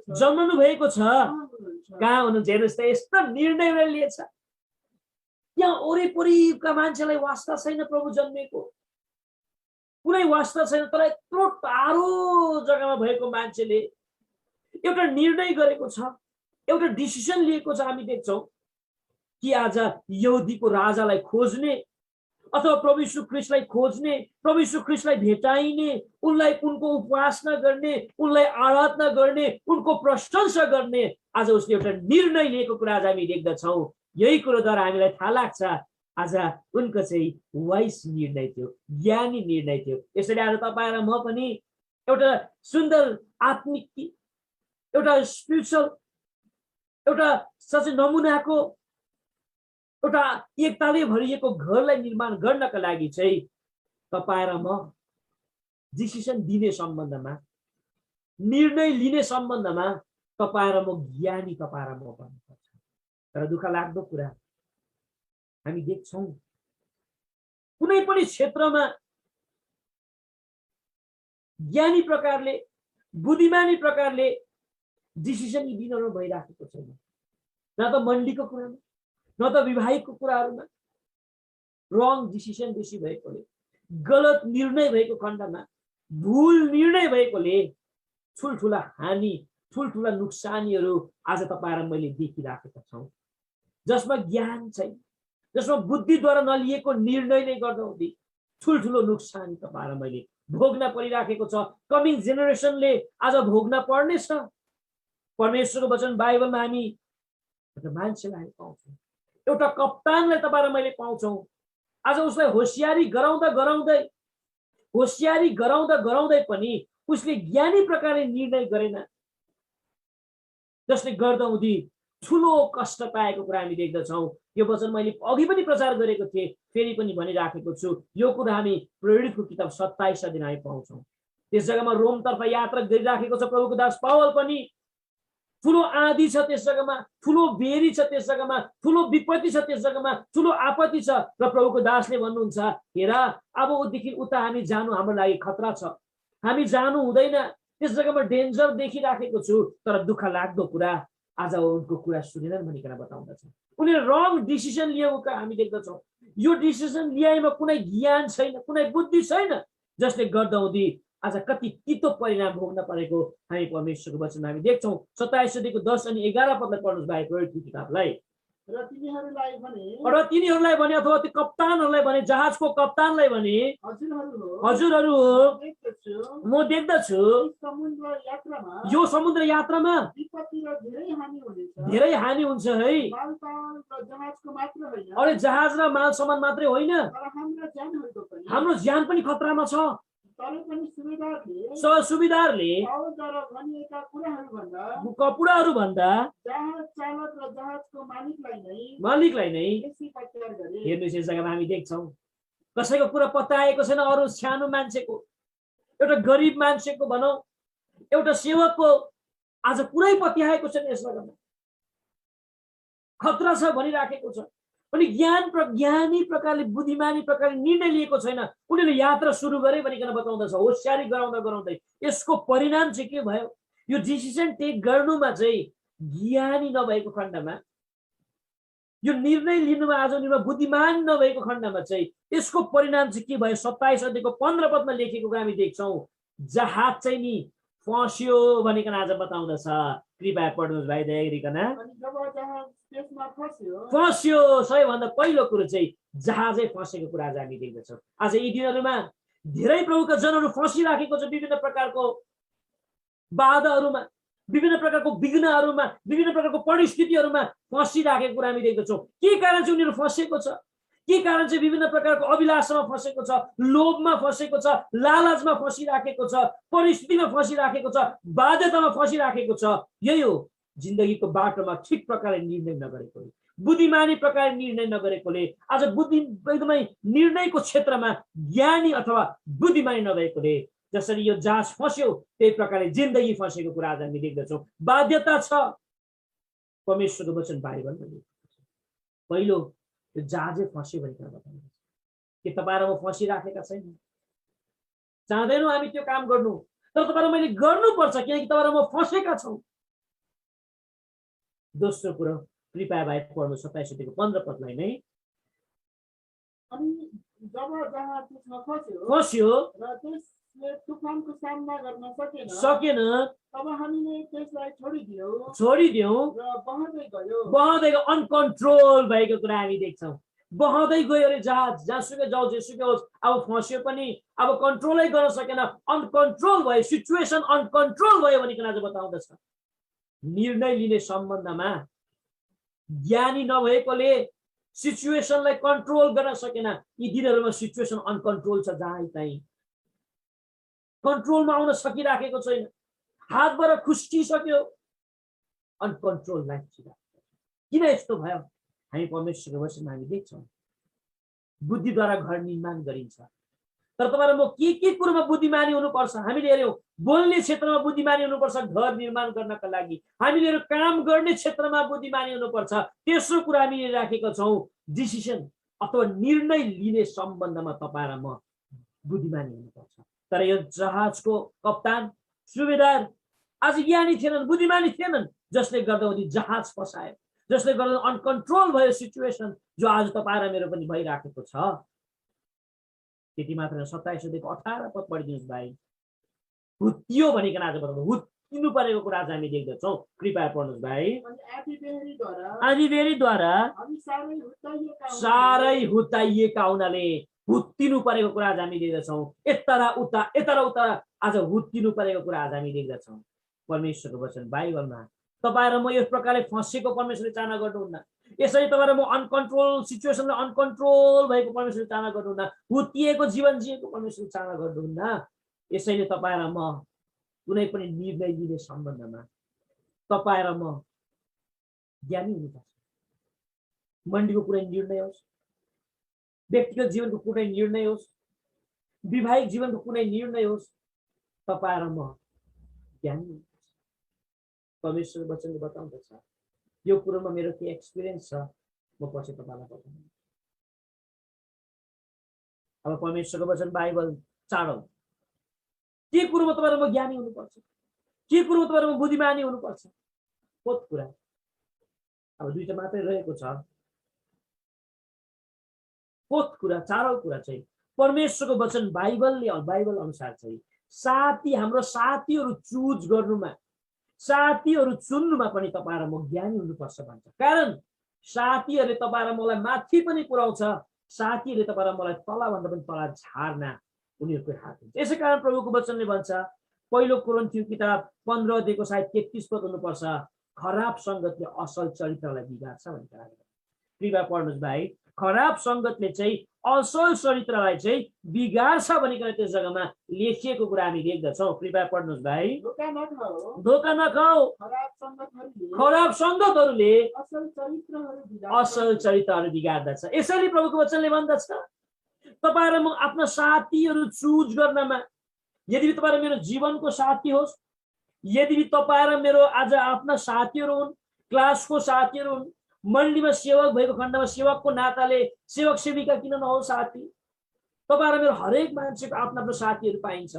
जन्मनु भएको छ, कहाँ हुनुहुन्छ? हेर्नुहोस् त, यस्तो निर्णय लिएछ। त्यहाँ वरिपरिका मान्छेलाई वास्ता छैन प्रभु जन्मेको, कुनै वास्ता छैन। तर यत्रो टाढो जग्गामा भएको मान्छेले एउटा निर्णय गरेको छ, एउटा डिसिजन लिएको छ। हामी देख्छौँ कि आज यहुदीको राजालाई खोज्ने अथवा प्रभु यीशु ख्रीष्टलाई खोज्ने, प्रभु यीशु ख्रीष्टलाई भेटाइने, उनलाई उनको उपासना गर्ने, उनलाई आराधना गर्ने, उनको प्रशंसा गर्ने आज उसले एउटा निर्णय लिएको कुरा आज हामी देख्दछौँ। यही कुरोद्वारा हामीलाई थाहा लाग्छ आज उनको चाहिँ वाइस निर्णय थियो, ज्ञानी निर्णय थियो। यसैले आज तपाईँ र म पनि एउटा सुन्दर आत्मिक, एउटा स्पिरिचुअल, एउटा सच्चै नमुनाको, एउटा एकताले भरिएको घरलाई निर्माण गर्नका लागि चाहिँ तपाईँ र म डिसिसन दिने सम्बन्धमा, निर्णय लिने सम्बन्धमा तपाईँ र म ज्ञानी, तपाईँ र म बन्नुपर्छ। तर दुःख लाग्दो कुरा हामी देख्छौँ कुनै पनि क्षेत्रमा ज्ञानी प्रकारले, बुद्धिमानी प्रकारले डिसिसन लिन भइराखेको छैन। न त मण्डलीको कुरामा, न त विवाहिकको कुराहरूमा रङ डिसिसन बेसी भएकोले, गलत निर्णय भएको खण्डमा, भुल निर्णय भएकोले ठुल्ठुला हानि, ठुल्ठुला नोक्सानीहरू आज तपाईँ र मैले देखिराखेका छौँ। जसमा ज्ञान छैन, जसमा बुद्धिद्वारा नलिएको निर्णयले गर्दा हुँदै ठुल्ठुलो नोक्सानी तपाईँ र मैले भोग्न परिराखेको छ। कमिङ जेनेरेसनले आज भोग्न पर्नेछ। परमेश्वरको वचन बाइबलमा हामी एउटा मान्छेलाई पाउँछौँ, एउटा कप्तानलाई तपाईँ र मैले पाउँछौँ। आज उसलाई होसियारी गराउँदा पनि उसले ज्ञानी प्रकारले निर्णय गरेन, जसले गर्दा हुँदी ठुलो कष्ट पाएको कुरा हामी देख्दछौँ। यो वचन मैले अघि पनि प्रचार गरेको थिएँ, फेरि पनि भनिराखेको छु। यो कुरा हामी प्रेरितको किताब 27 अध्यायमा हामी पाउँछौँ। त्यस जग्गामा रोमतर्फ यात्रा गरिराखेको छ प्रभुको दास पावल पनि। ठुलो आँधी छ त्यस जग्गामा, ठुलो बेरी छ त्यस जग्गामा, ठुलो विपत्ति छ त्यस जग्गामा, ठुलो आपत्ति छ। र प्रभुको दासले भन्नुहुन्छ, हेर अब उदेखि उता हामी जानु हाम्रो लागि खतरा छ, हामी जानु हुँदैन। त्यस जग्गामा डेन्जर देखिराखेको छु। तर दुःख लाग्दो कुरा आज उनको कुरा सुनेर भनिकन बताउँदछ। उनीहरूले रङ डिसिसन लिएको हामी देख्दछौँ। यो डिसिसन लिएमा कुनै ज्ञान छैन, कुनै बुद्धि छैन, जसले गर्दा हुँदी आज कति तितो परिणाम भोग्न परेको हामी परमेश्वरको वचनमा हामी देख्छौँ। 27 अध्यायको 10 अनि 11 पदलाई पढ्नुहोस् भाइ प्रेरितको किताबलाई। र तिनीहरूलाई भने अथवा त्यो कप्तानहरूलाई भने, जहाजको कप्तानलाई भने, हजुरहरू म देख्दछु यो समुद्र यात्रामा धेरै हानि हुन्छ है। अरे जहाज र माल सामान मात्रै होइन, हाम्रो ज्यान पनि खतरामा छ। सुबेदारले कपुडाहरू भन्दा मालिकलाई नै हेर्नुहोस्। यस जग्गामा हामी देख्छौँ कसैको कुरा पत्ता आएको छैन, अरू सानो मान्छेको एउटा गरिब मान्छेको भनौं एउटा सेवकको आज पुरै पत्याएको छ यस जग्गामा खतरा छ भनिराखेको छ अनि ज्ञानी प्रकारले बुद्धिमानी प्रकारले निर्णय लिएको छैन उनीहरूले यात्रा सुरु गरे भनिकन बताउँदछ होशियारी गराउँदा गराउँदै यसको परिणाम चाहिँ के भयो यो डिसिजन टेक गर्नुमा चाहिँ ज्ञानी नभएको खण्डमा यो निर्णय लिनुमा आज उनीहरुमा बुद्धिमान नभएको खण्डमा चाहिँ यसको परिणाम चाहिँ के भयो 27 अध्यायको 15 पदमा लेखेको हामी देख्छौं जहाज चाहिँ नि फस्यो भनिकन आज बताउँदछ कृपया पढ्नुस् भाइ दया गरिकन अनि जब जहाज त्यसमा फस्यो सबैभन्दा पहिलो कुरो चाहिँ जहाजै फसेको कुरा आज हामी देख्दछौं आज यी दिनहरुमा धेरै प्रभुका जनहरु फसिराखेको छ विभिन्न प्रकारको बाधाहरुमा विभिन्न प्रकारको विघ्नहरुमा विभिन्न प्रकारको परिस्थितिहरुमा फसिराखेको कुरा हामी देख्दछौं के कारण चाहिँ उनीहरु फसेको छ के कारण चाहिँ विभिन्न प्रकारको अभिलाषमा फसेको छ लोभमा फसेको छ लालचमा फसिराखेको छ परिस्थितिमा फसिराखेको छ बाध्यतामा फसिराखेको छ यही हो जिन्दगीको बाटोमा ठीक प्रकारले निर्णय नगरेकोले बुद्धिमानी प्रकारले निर्णय नगरेकोले आज बुद्धि एकदमै निर्णयको क्षेत्रमा ज्ञानी अथवा बुद्धिमानी नभएकोले जसरी यो जहाज फस्यो त्यही प्रकारले जिन्दगी फसेको कुरा आज हामी देख्दछौं बाध्यता छ परमेश्वरको वचन बाइबलमा लेखेको छ पहिलो त्यो जहाजै फस्यो भनेर बताउँछ के तपाईँ र म फसिराखेका छैन चाहदैनौं हामी त्यो काम गर्नु तर तपाईँ र मैले गर्नुपर्छ किनकि तपाईँ र म फसेका छौं दोस्रो कुरो कृपया भाइ पढ्नु 27 अध्यायको 15 पदलाई नै अनि जब जहाज त्यसमा फस्यो र त्यसले तुफानको सामना गर्न सकेन तब हामीले त्यसलाई छोडिदियौं र बहदै गयो अनकन्ट्रोल भएको कुरा हामी देख्छौं बहदै गयो रे जहाज जहाँसुकै जाओ जेसुकै होस् अब फस्यो पनि अब कन्ट्रोलै गर्न सकेन अनकन्ट्रोल भयो सिचुएसन अनकन्ट्रोल भयो भनिकन आज बताउँदछ निर्णय लिने सम्बन्धमा ज्ञानी नभएकोले सिचुएसनलाई कन्ट्रोल गर्न सकेन यी दिनहरुमा सिचुएसन अनकन्ट्रोल छ जहाँ चाहिँ कन्ट्रोलमा आउन सकिराखेको छैन हातबाट खुस्टिसक्यो अनकन्ट्रोल लाइफ किन यस्तो भयो हामी परमेश्वरको वचनमा हामी देख्छौं बुद्धिद्वारा घर निर्माण गरिन्छ तर तपाईहरु म के कुरामा बुद्धिमानी हुनुपर्छ हामीले हेर्यौं बोल्ने क्षेत्रमा बुद्धिमानी हुनुपर्छ घर निर्माण गर्नका लागि हामीले काम गर्ने क्षेत्रमा बुद्धिमानी हुनुपर्छ तेस्रो कुरा हामीले राखेका छौं डिसिजन अथवा निर्णय लिने सम्बन्धमा तपाईं र म बुद्धिमानी हुनुपर्छ तर यो जहाजको कप्तान सुबेदार आज ज्ञानी थिएनन् बुद्धिमानी थिएनन् जसले गर्दा उनी जहाज फसाए जसले गर्दा अनकन्ट्रोल भयो सिचुएसन जो आज तपाईं र मेरो पनि भइराखेको छ त्यति मात्र 27 अध्यायको 18 पद पढिदिनुस् भाइ हुत्तियो भनिकन आज बताउँछ हुत्तिनु परेको कुरा आज हामी देख्दछौं कृपया पढ्नुस् भाइ आँधीबेहरीद्वारा सारै हुत्ताइएका हुनाले हुत्तिनु परेको कुरा आज हामी देख्दछौं यता र उता आज हुत्तिनु परेको कुरा आज हामी देख्दछौं परमेश्वरको वचन बाइबलमा तपाईं र म यस प्रकारले फसेको परमेश्वरले चाहना गर्नुहुन्न यसरी तपाईं र म अनकन्ट्रोल सिचुएसनले अनकन्ट्रोल भएको परमेश्वरले चाहना गर्नुहुन्न हुत्तिएको जीवन जिएको परमेश्वरले चाहना गर्नुहुन्न यसैले तपाईं र म कुनै पनि निर्णय लिने सम्बन्धमा तपाईं र म ज्ञानी हुनुपर्छ मण्डलीको कुनै निर्णय होस् व्यक्तिगत जीवनको कुनै निर्णय होस् वैवाहिक जीवनको कुनै निर्णय होस् तपाईं र म ज्ञानी परमेश्वर वचनले बताउँदछ यो कुरोमा मेरो के एक्सपिरियन्स छ म पछि तपाईलाई बताउँछु अब परमेश्वरको वचन बाइबल चाडौं के कुरोमा तपाईँ र म ज्ञानी हुनुपर्छ के कुरोमा तपाईँ र म बुद्धिमानी हुनुपर्छ बहुत कुरा अब दुईटा मात्रै रहेको छ बहुत कुरा चारौं कुरा चाहिँ परमेश्वरको वचन बाइबल अनुसार चाहिँ हाम्रो साथीहरू चुज गर्नुमा साथीहरू चुन्नुमा पनि तपाईँ र म ज्ञानी हुनुपर्छ भन्छ कारण साथीहरूले तपाईँ र मलाई माथि पनि पुर्याउँछ साथीहरूले तपाईँ र मलाई तलभन्दा पनि तल झार्न उनीहरूको हात हुन्छ यसैकारण प्रभुको वचनले भन्छ पहिलो कोरिन्थियो किताब 15 अध्यायको सायद 33 पद हुनुपर्छ खराब संगतले असल चरित्रलाई बिगार्छ भनेर कृपया पढ्नुस् भाइ खराब संगतले चाहिँ असल चरित्रलाई चाहिँ बिगार्छ भनिकन त्यस जग्गामा लेखिएको कुरा हामी देख्दछौं कृपया पढ्नुस् भाइ धोका नखाऊ खराब संगतहरूले असल चरित्रहरू बिगार्दछ यसैले प्रभुको वचनले भन्दछ तपाईँ र म आफ्ना साथीहरू चुज गर्नमा यदि तपाईँ र मेरो जीवनको साथी होस्, यदि तपाईँ र मेरो आज आफ्ना साथीहरू हुन्, क्लासको साथीहरू हुन्, मण्डलीमा सेवक भएको खण्डमा सेवकको नाताले सेवक सेविका किन नहोस् साथी, तपाईँ र मेरो हरेक मान्छेको आफ्नो आफ्नो साथीहरू पाइन्छ।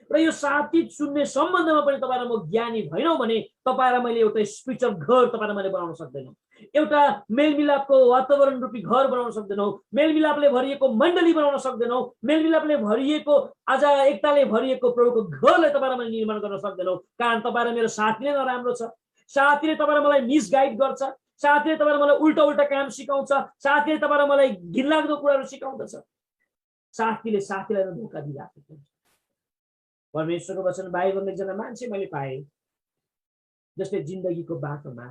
र यो साथी चुन्ने सम्बन्धमा पनि तपाईँ र म ज्ञानी भएनौँ भने तपाईँ र मैले एउटा स्पिरिचुअल घर तपाईँ र मैले बनाउन सक्दैनौँ, एउटा मेलमिलापको वातावरण रूपी घर बनाउन सक्दैनौँ, मेलमिलापले भरिएको मण्डली बनाउन सक्दैनौँ, मेलमिलापले भरिएको आज एकताले भरिएको प्रभुको घरलाई तपाईँ र मैले निर्माण गर्न सक्दैनौँ। कारण तपाईँ र मेरो साथीले नराम्रो छ, साथीले तपाईँ र मलाई मिसगाइड गर्छ, साथीले तपाईँ र मलाई उल्टा उल्टा काम सिकाउँछ, साथीले तपाईँ र मलाई घिनलाग्दो कुराहरू सिकाउँदछ, साथीले साथीलाई धोका दिइराखेको हुन्छ। परमेश्वरको वचन बाइबलमा एकजना मान्छे मैले पाएँ जसले जिन्दगीको बाटोमा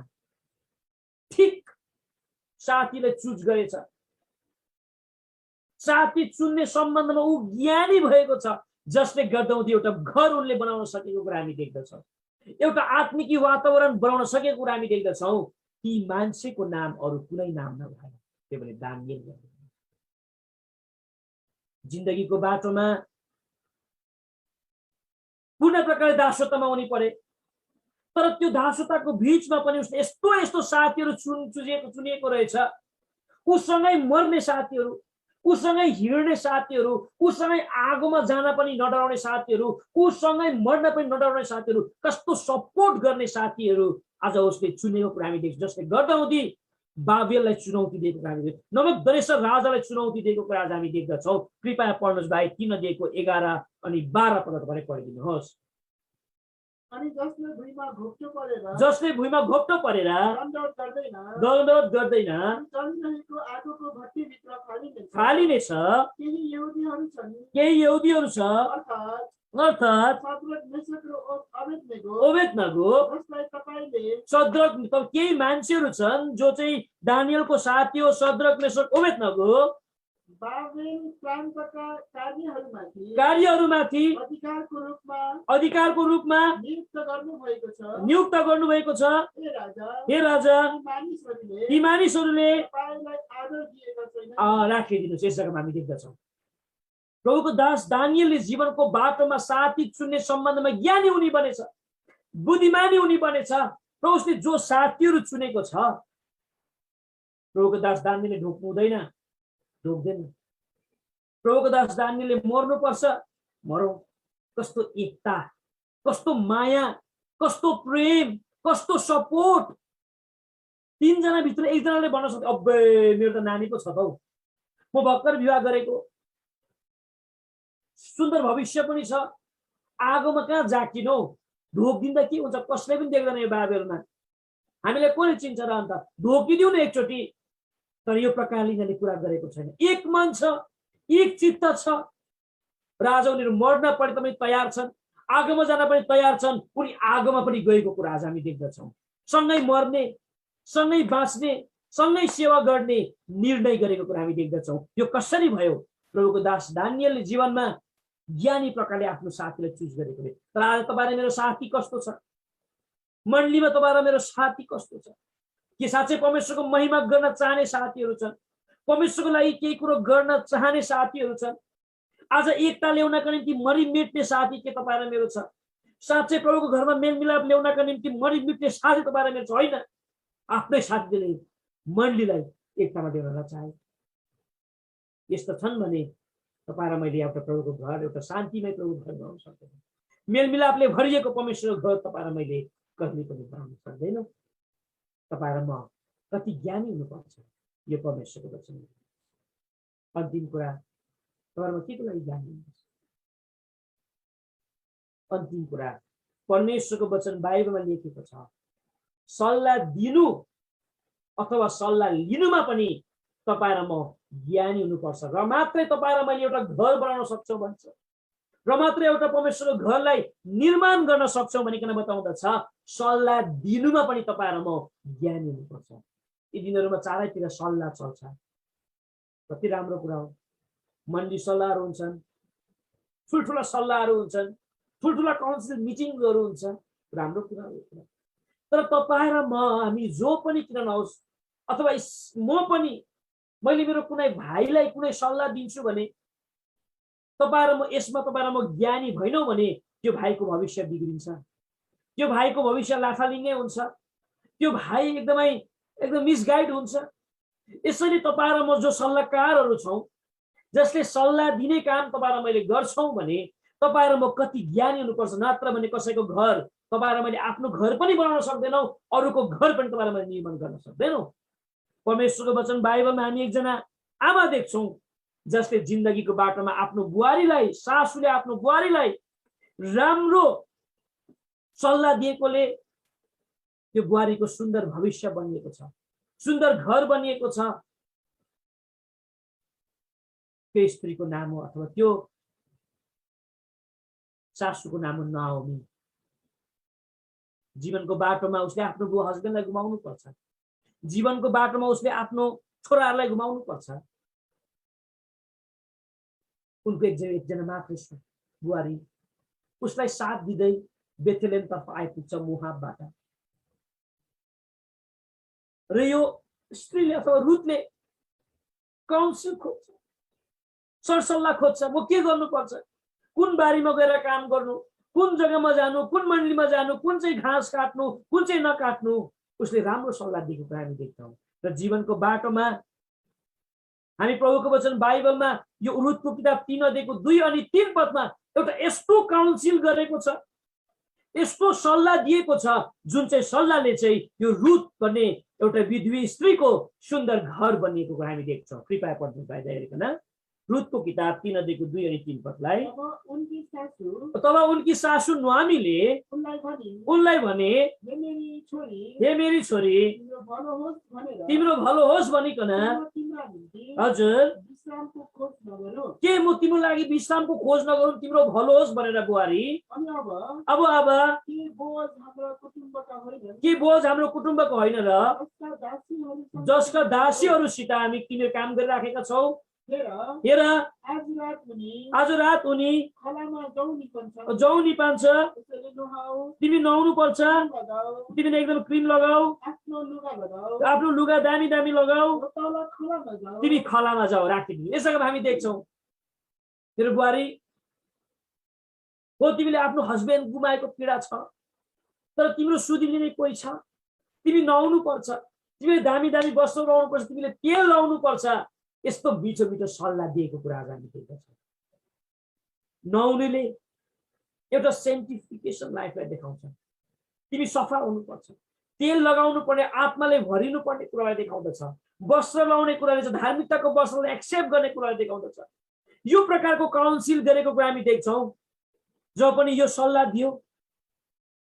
ठिक साथीलाई चुज गरेछ। साथी चुन्ने सम्बन्धमा ऊ ज्ञानी भएको छ, जसले गर्दा एउटा घर उनले बनाउन सकेको कुरा हामी देख्दछौँ, एउटा आत्मिकी वातावरण बनाउन सकेको कुरा हामी देख्दछौँ। ती मान्छेको नाम अरू कुनै नाम नभएर त्यो भने दानिएल। जिन्दगीको बाटोमा पूर्ण प्रकारले दासत्वमा उनी परे, तर त्यो दासत्वको बीचमा पनि उसले यस्तो यस्तो साथीहरू चुनिएको रहेछ, उसँगै मर्ने साथीहरू, उसँगै हिँड्ने साथीहरू, उसँगै आगोमा जान पनि नडराउने साथीहरू, उसँगै मर्न पनि नडराउने साथीहरू, कस्तो सपोर्ट गर्ने साथीहरू आज उसले चुनेको कुरा हामी देख्छौँ। जसले गर्दा उनी बाबेललाई चुनौती दिएको कुरा हामी देख्छौँ, नबुकदनेस्सर राजालाई चुनौती दिएको कुरा आज हामी देख्दछौँ। कृपया पढ्नुहोस् भाइ 3 अध्यायको 11 अनि 12 पद तपाईले पढिदिनुहोस्। अनि जसले भुइँमा घोप्टो परेर दण्डवत गर्दैन जलिरहेको आगोको भट्टीभित्र फालिनेछ। केही यहुदीहरू छ अर्थात् ओबेदनगो, सद्रक, केही मान्छेहरू छन् जो चाहिँ दानियलको साथी हो, सद्रक, मेशक, ओबेदनगो, बाबेल प्रान्तका कार्यहरूमाथि अधिकारको रूपमा नियुक्त गर्नुभएको छ। हे राजा, ती मानिसहरूले राखिदिनुहोस्। यस जग्गामा हामी देख्दछौँ प्रभुको दास दानियलले जीवनको बाटोमा साथी चुन्ने सम्बन्धमा ज्ञानी उनी बनेछ, बुद्धिमानी उनी बनेछ र उसले जो साथीहरू चुनेको छ, प्रभुको दास दानियलले ढोक्नु हुँदैन, ढोक्दैन। प्रभुको दास दानियलले मर्नुपर्छ, मरौँ। कस्तो एकता, कस्तो माया, कस्तो प्रेम, कस्तो सपोर्ट। 3 जना भित्र एकजनाले भन्न सक्छ अब्बे मेरो त नानी पो छ त हौ, म भर्खर विवाह गरेको, सुन्दर भविष्य पनि छ, आगोमा कहाँ जाकिनो, ढोकिदिँदा के हुन्छ, कसले पनि देख्दैन यो बाबेलमा, हामीलाई कसले चिन्छ र अन्त ढोकिदिउँ न एकचोटि। तर यो प्रकारले यिनीहरूले कुरा गरेको छैन। एक मन छ, एक चित्त छ। राजा उनीहरू मर्न पनि पनि तयार छन्, आगोमा जान पनि तयार छन्, उनी आगोमा पनि गएको कुरा आज हामी देख्दछौँ। सँगै मर्ने, सँगै बाँच्ने, सँगै सेवा गर्ने निर्णय गरेको कुरा हामी देख्दछौँ। यो कसरी भयो? प्रभुको दास दानियलले जीवनमा ज्ञानी प्रकारले आफ्नो साथीलाई चुज गरेकोले। तर आज तपाईँ र मेरो साथी कस्तो छ? मण्डलीमा तपाईँ र मेरो साथी कस्तो छ? के साँच्चै परमेश्वरको महिमा गर्न चाहने साथीहरू छन्? परमेश्वरको लागि केही कुरो गर्न चाहने साथीहरू छन्? आज एकता ल्याउनका निम्ति मरिमिट्ने साथी के तपाईँ र मेरो छ? साँच्चै प्रभुको घरमा मेलमिलाप ल्याउनका निम्ति मरिमिट्ने साथी तपाईँ र मेरो छ? होइन, आफ्नै साथीले मण्डलीलाई एकतामा ल्याउन चाहे। यस्तो छन् भने तपाईँ र मैले एउटा प्रभुको घर, एउटा शान्तिमय प्रभुको घर बनाउन सक्दैन। मेलमिलापले भरिएको परमेश्वरको घर तपाईँ र मैले कहिले पनि बनाउन सक्दैनौँ। तपाईँ र म कति ज्ञानी हुनुपर्छ यो परमेश्वरको वचन। अन्तिम कुरा, तपाईँमा के को लागि ज्ञानी हुनुपर्छ? अन्तिम कुरा, परमेश्वरको वचन बाइबलमा लेखेको छ, सल्लाह दिनु अथवा सल्लाह लिनुमा पनि तपाईँ र म ज्ञानी हुनुपर्छ, र मात्रै तपाईँ र मैले एउटा घर बनाउन सक्छौँ भन्छ, र मात्रै एउटा परमेश्वरको घरलाई निर्माण गर्न सक्छौँ भनिकन बताउँदछ। सल्लाह दिनुमा पनि तपाईँ र म ज्ञानी हुनुपर्छ। यी दिनहरूमा चारैतिर सल्लाह चल्छ, कति राम्रो कुरा हो। मण्डली सल्लाहहरू हुन्छन्, ठुल्ठुला सल्लाहहरू हुन्छन्, ठुल्ठुला काउन्सिल मिटिङहरू हुन्छ, राम्रो कुरा हो। तर तपाईँ र म, हामी जो पनि किन नहोस्, अथवा म पनि, मैले मेरो कुनै भाइलाई कुनै सल्लाह दिन्छु भने तपाईँ र म यसमा तपाईँ र म ज्ञानी भएनौँ भने त्यो भाइको भविष्य बिग्रिन्छ, त्यो भाइको भविष्य लाथालिङ्गै हुन्छ, त्यो भाइ एकदम मिसगाइड हुन्छ। यसैले तपाईँ र म जो सल्लाहकारहरू छौँ, जसले सल्लाह दिने काम तपाईँ र मैले गर्छौँ भने तपाईँ र म कति ज्ञानी हुनुपर्छ, नत्र भने कसैको घर तपाईँ र मैले आफ्नो घर पनि बनाउन सक्दैनौँ, अरूको घर पनि तपाईँ र मैले निर्माण गर्न सक्दैनौँ। परमेश्वरको वचन बाइबलमा हामी एकजना आमा देख्छौँ जसले जिन्दगीको बाटोमा आफ्नो बुहारीलाई, सासूले आफ्नो बुहारीलाई राम्रो सल्लाह दिएकोले त्यो बुहारीको सुन्दर भविष्य बनिएको छ, सुन्दर घर बनिएको छ। त्यो स्त्रीको नाम हो अथवा त्यो सासूको नाम हो नाओमी। जीवनको बाटोमा उसले आफ्नो बुवा हस्बेन्डलाई गुमाउनु पर्छ, जीवनको बाटोमा उसले आफ्नो छोराहरूलाई गुमाउनु पर्छ। उनको एकजना मात्र बुहारी उसलाई साथ दिँदै बेथलेहमतर्फ आइपुग्छ मोआबबाट। र यो स्त्रीले अथवा रुथले काउन्सिल खोज्छ, सरसल्लाह खोज्छ, म के गर्नुपर्छ, कुन बारीमा गएर काम गर्नु, कुन जग्गामा जानु, कुन मण्डलीमा जानु, कुन चाहिँ घाँस काट्नु, कुन चाहिँ नकाट्नु। उसले राम्रो सल्लाह दिएको कुरा हामी देख्छौँ। र जीवनको बाटोमा हामी प्रभुको वचन बाइबलमा यो रुथको किताब 3 अध्यायको 2 अनि 3 पदमा एउटा यस्तो काउन्सिल गरेको छ, यस्तो सल्लाह दिएको छ, जुन चाहिँ सल्लाहले चाहिँ यो रुथ भन्ने एउटा विधवी स्त्रीको सुन्दर घर बनिएको कुरा हामी देख्छौँ। कृपया पढ्नु पाइरहेको न रुथको किताब 3 अध्यायको 2 अनि 3 पदलाई। तब उनकी सासू नुआमीले उनलाई भने, हे मेरी छोरी, तिम्रो भलो होस् भनिकन हजुर के म तिम्रो लागि विश्रामको खोज नगरौँ, तिम्रो भलो होस् भनेर बुहारी। अब के बोझ हाम्रो कुटुम्बको होइन र जसका दासीहरूसित हामी तिमीले काम गरिराखेका छौ। हेर आज रात उनी जौनी पान्छ, तिमी नुहाउनु पर्छ, तिमीले एकदम क्रिम लगाऊ, आफ्नो लुगा दामी दामी लगाऊ, तिमी खलामा जाऊ राखिदिनु। यसरी हामी देख्छौँ तेरो बुहारी हो, तिमीले आफ्नो हस्बेन्ड गुमाएको पीडा छ, तर तिम्रो सुधि लिने कोही छ, तिमी नुहाउनु पर्छ, तिमीले दामी दामी वस्त्र लगाउनु पर्छ, तिमीले तेल लगाउनु पर्छ। यस्तो मिठो मिठो सल्लाह दिएको कुरा आज हामी देख्दछौँ। नुहाउनुले एउटा सेन्टिफिकेसन लाइफलाई देखाउँछ, तिमी सफा हुनुपर्छ, तेल लगाउनु पर्ने, आत्माले भरिनु पर्ने कुरालाई देखाउँदछ, वस्त्र लगाउने कुराले चाहिँ धार्मिकताको वस्त्रलाई एक्सेप्ट गर्ने कुरालाई देखाउँदछ। यो प्रकारको काउन्सिल गरेको कुरा हामी देख्छौँ। जब पनि यो सल्लाह दियो,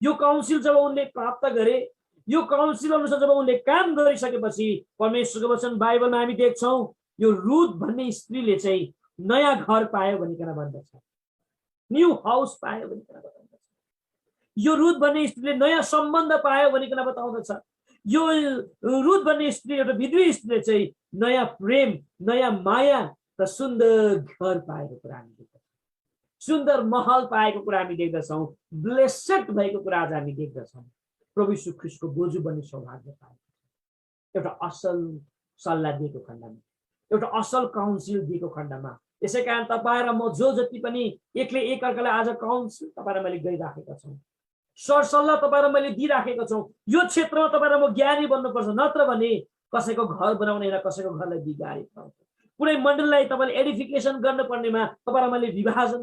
यो काउन्सिल जब उनले प्राप्त गरे, यो काउन्सिल अनुसार जब उनले काम गरिसकेपछि परमेश्वरको वचन बाइबलमा हामी देख्छौँ यो रुथ भन्ने स्त्रीले चाहिँ नयाँ घर पायो भनिकन भन्दछ, न्यू हाउस पायो भनिकन बताउँदछ। यो रुथ भन्ने स्त्रीले नयाँ सम्बन्ध पायो भनिकन बताउँदछ। यो रुथ भन्ने स्त्री एउटा विधवी स्त्रीले चाहिँ नयाँ प्रेम, नयाँ माया र सुन्दर घर पाएको कुरा हामी देख्दछौँ, सुन्दर महल पाएको कुरा हामी देख्दछौँ, ब्लेसेड भएको कुरा आज हामी देख्दछौँ। प्रभु यीशु ख्रीष्टको बोजू बन्ने सौभाग्य पाएको छ एउटा असल सल्लाह दिएको खण्डमा, एउटा असल काउन्सिल दिएको खण्डमा। यसै कारण तपाईँ र म जो जति पनि एकले एकअर्कालाई आज काउन्सिल तपाईँ र मैले गरिराखेका छौँ, सरसल्लाह तपाईँ र मैले दिइराखेका छौँ। यो क्षेत्रमा तपाईँ र म ज्ञानी बन्नुपर्छ, नत्र भने कसैको घर बनाउने र कसैको घरलाई बिगारेको हुन्छ। कुनै मण्डलीलाई तपाईँले एडिफिकेसन गर्नुपर्नेमा तपाईँ र मैले विभाजन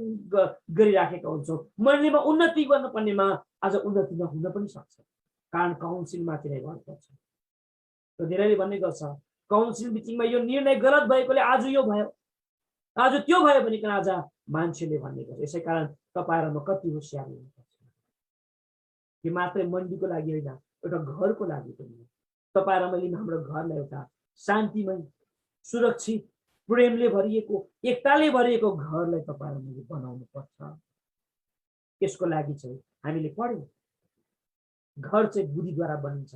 गरिराखेका हुन्छौँ। मण्डलीमा उन्नति गर्नुपर्नेमा आज उन्नति नहुन पनि सक्छ, कारण काउन्सिलमाथि नै भर पर्छ। र धेरैले भन्ने गर्छ काउन्सिल मिटिङमा यो निर्णय गलत भएकोले आज यो भयो, आज त्यो भयो भनिकन आज मान्छेले भन्ने गर्छ। यसै कारण तपाईँ र म कति होसियार हुनुपर्छ कि मात्रै मण्डलीको लागि होइन, एउटा घरको लागि पनि हो। तपाईँ र मैले हाम्रो घरलाई एउटा शान्तिमय, सुरक्षित, प्रेमले भरिएको, एकताले भरिएको घरलाई तपाईँ र मैले बनाउनु पर्छ। यसको लागि चाहिँ हामीले पढ्यौँ घर चाहिँ बुद्धिद्वारा बनिन्छ,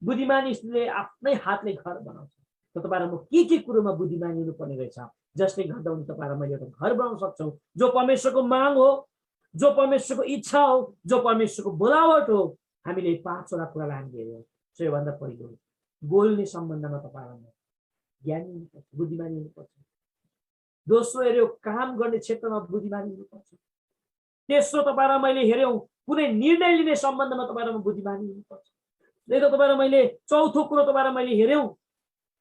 बुद्धिमानी स्त्रीले आफ्नै हातले घर बनाउँछ। तपाईँ र म के कुरोमा बुद्धिमानी हुनुपर्ने रहेछ, जसले गर्दा उनी तपाईँ र मैले एउटा घर बनाउन सक्छौँ जो परमेश्वरको माग हो, जो परमेश्वरको इच्छा हो, जो परमेश्वरको बोलावट हो। हामीले 5वटा कुरालाई हामीले हेर्यौँ। सबैभन्दा पहिलो बोल्ने सम्बन्धमा तपाईँ र म ज्ञानी हुनुपर्छ, बुद्धिमानी हुनुपर्छ। दोस्रो हेऱ्यौ काम गर्ने क्षेत्रमा बुद्धिमानी हुनुपर्छ। तेस्रो तपाईँ र मैले हेऱ्यौँ कुनै निर्णय लिने सम्बन्धमा तपाईँ र बुद्धिमानी हुनुपर्छ। नहीं त तपाईँ र मैले चौथो कुरो तपाईँ र मैले हेऱ्यौँ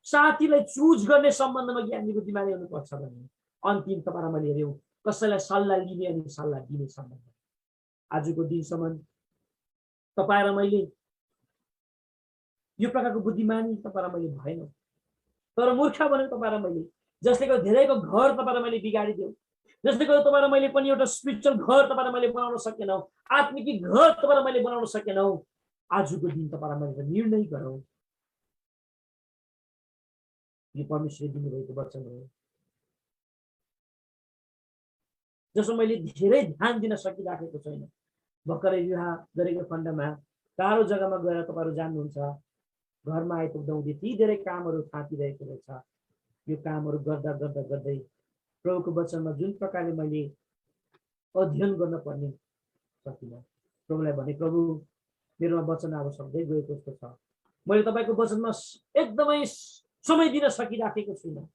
साथीलाई चुज गर्ने सम्बन्धमा ज्ञानी बुद्धिमानी हुनुपर्छ भने अन्तिम तपाईँ र मैले हेऱ्यौँ कसैलाई सल्लाह लिने अनि सल्लाह दिने सम्बन्ध। आजको दिनसम्म तपाईँ र मैले यो प्रकारको बुद्धिमानी तपाईँ र मैले भएन। तर मूर्ख भनेको तपाईँ र मैले, जसले गर्दा धेरैको घर तपाईँ र मैले बिगाडिदियो, जसले गर्दा तपाईँ र मैले पनि एउटा स्पिरिचुअल घर तपाईँ र मैले बनाउन सकेनौँ, आत्मिकी घर तपाईँ र मैले बनाउन सकेनौँ। आजको दिन तपाईँ र मैले निर्णय गरौँ, यो परमेश्वरले दिनुभएको वचन हो जसमा मैले धेरै ध्यान दिन सकिराखेको छैन। भर्खरै विवाह गरेको खण्डमा टाढो जग्गामा गएर तपाईँहरू जान्नुहुन्छ, घरमा आइपुग्दा यति धेरै कामहरू थापिरहेको रहेछ। यो कामहरू गर्दा गर्दा गर्दै प्रभुको वचनमा जुन प्रकारले मैले अध्ययन गर्न पर्ने सकिनँ। प्रभुलाई भने प्रभु मेरोमा वचन अब सक्दै गएको जस्तो छ, मैले तपाईँको वचनमा एकदमै समय दिन सकिराखेको छुइनँ।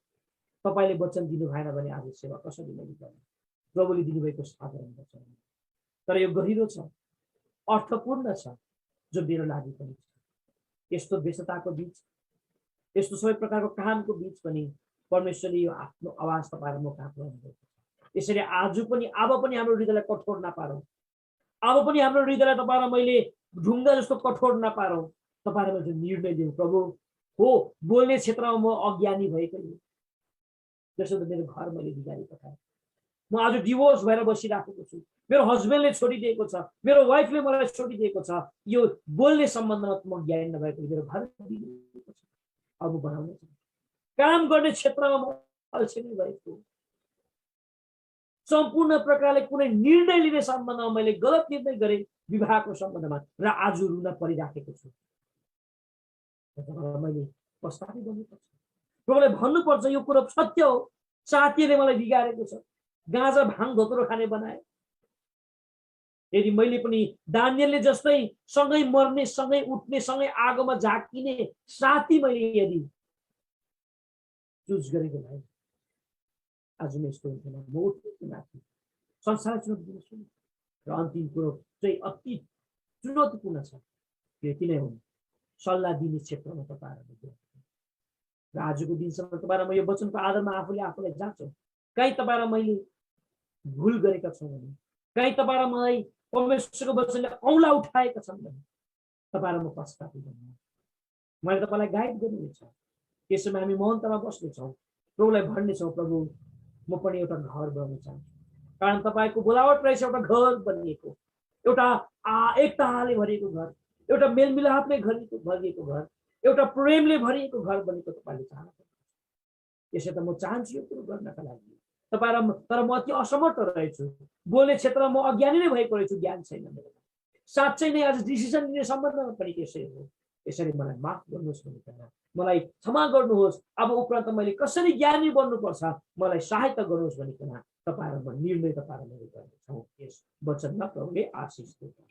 तपाईँले वचन दिनु भएन भने आज सेवा कसरी मैले गर्ने? प्रभुले दिनुभएको साधारण वचन तर यो गहिरो छ, अर्थपूर्ण छ, जो मेरो लागि पनि छ। यस्तो व्यस्तताको बीच, यस्तो सबै प्रकारको कामको बीच पनि परमेश्वरले यो आफ्नो आवाज तपाईँ र म कहाँ पुर्याउनु भएको छ। यसरी आज पनि अब पनि हाम्रो हृदयलाई कठोर नपारौँ, अब पनि हाम्रो हृदयलाई तपाईँ र मैले ढुङ्गा जस्तो कठोर नपारौँ। तपाईँ र मैले निर्णय दिउँ, प्रभु हो बोल्ने क्षेत्रमा म अज्ञानी भएको छु, जसो त मेरो घर मैले बिगारी पठाएँ। म आज डिभोर्स भएर बसिराखेको छु, मेरो हस्बेन्डले छोडिदिएको छ, मेरो वाइफले मलाई छोडिदिएको छ। यो बोल्ने सम्बन्धमा म ज्ञानी नभएको मेरो घर बिग्रेको छ, अब बनाउने छ। काम गर्ने क्षेत्रमा म अल्छी नै भएको, सम्पूर्ण प्रकारले कुनै निर्णय लिने सम्बन्धमा मैले गलत निर्णय गरेँ विवाहको सम्बन्धमा र आज रुन परिराखेको छु। मैले पस्तावा गर्नुपर्छ, प्रभुलाई भन्नुपर्छ यो कुरो सत्य हो, साथीले मलाई बिगारेको छ, गाँजा भाङ धोत्रो खाने बनाए। यदि मैले पनि दानियलले जस्तै सँगै मर्ने, सँगै उठ्ने, सँगै आगोमा झाकिने साथी मैले यदि चुज गरेको भए आज म यस्तो हुन्थेन, म उठ्ने माथि संसार चुनौती दिन्छु। र अन्तिम कुरो चाहिँ अति चुनौतीपूर्ण छ, त्यो यति नै हुन् सल्लाह दिने क्षेत्रमा तपाईँहरू। र आजको दिनसम्म तपाईँ र म यो वचनको आधारमा आफूले आफूलाई जाँचौँ, कहीँ तपाईँ र मैले भुल गरेका छौँ भने, कहीँ तपाईँ र मलाई परमेश्वरको वचनले औँला उठाएका छन् भने तपाईँ र म पश्चाताप गर्नु, मैले तपाईँलाई गाइड गर्नेछ। त्यसैमा हामी मौनतामा बस्नेछौँ, प्रभुलाई भन्नेछौँ प्रभु म पनि एउटा घर बनाउन चाहन्छु, कारण तपाईँको बोलावट रहेछ एउटा घर बनिएको, एउटा एकताले भरिएको घर, एउटा मेलमिलापले भरिएको घर, एउटा प्रेमले भरिएको घर बनेको तपाईँले चाहनुहुन्छ। यसै त म चाहन्छु यो कुरो गर्नका लागि, तपाईँ र तर म अति असमर्थ रहेछु, बोल्ने क्षेत्रमा म अज्ञानी नै भएको रहेछु, ज्ञान छैन मेरोमा। साँच्चै नै आज डिसिसन लिने सम्बन्धमा पनि त्यसै हो। यसरी मलाई माफ गर्नुहोस् भनिकन, मलाई क्षमा गर्नुहोस्, अब उपरान्त मैले कसरी ज्ञानी बन्नुपर्छ मलाई सहायता गर्नुहोस् भनिकन तपाईँ र म निर्णय तपाईँ र मैले गर्नेछौँ। यस वचनमा प्रभुले आशिष दिनु।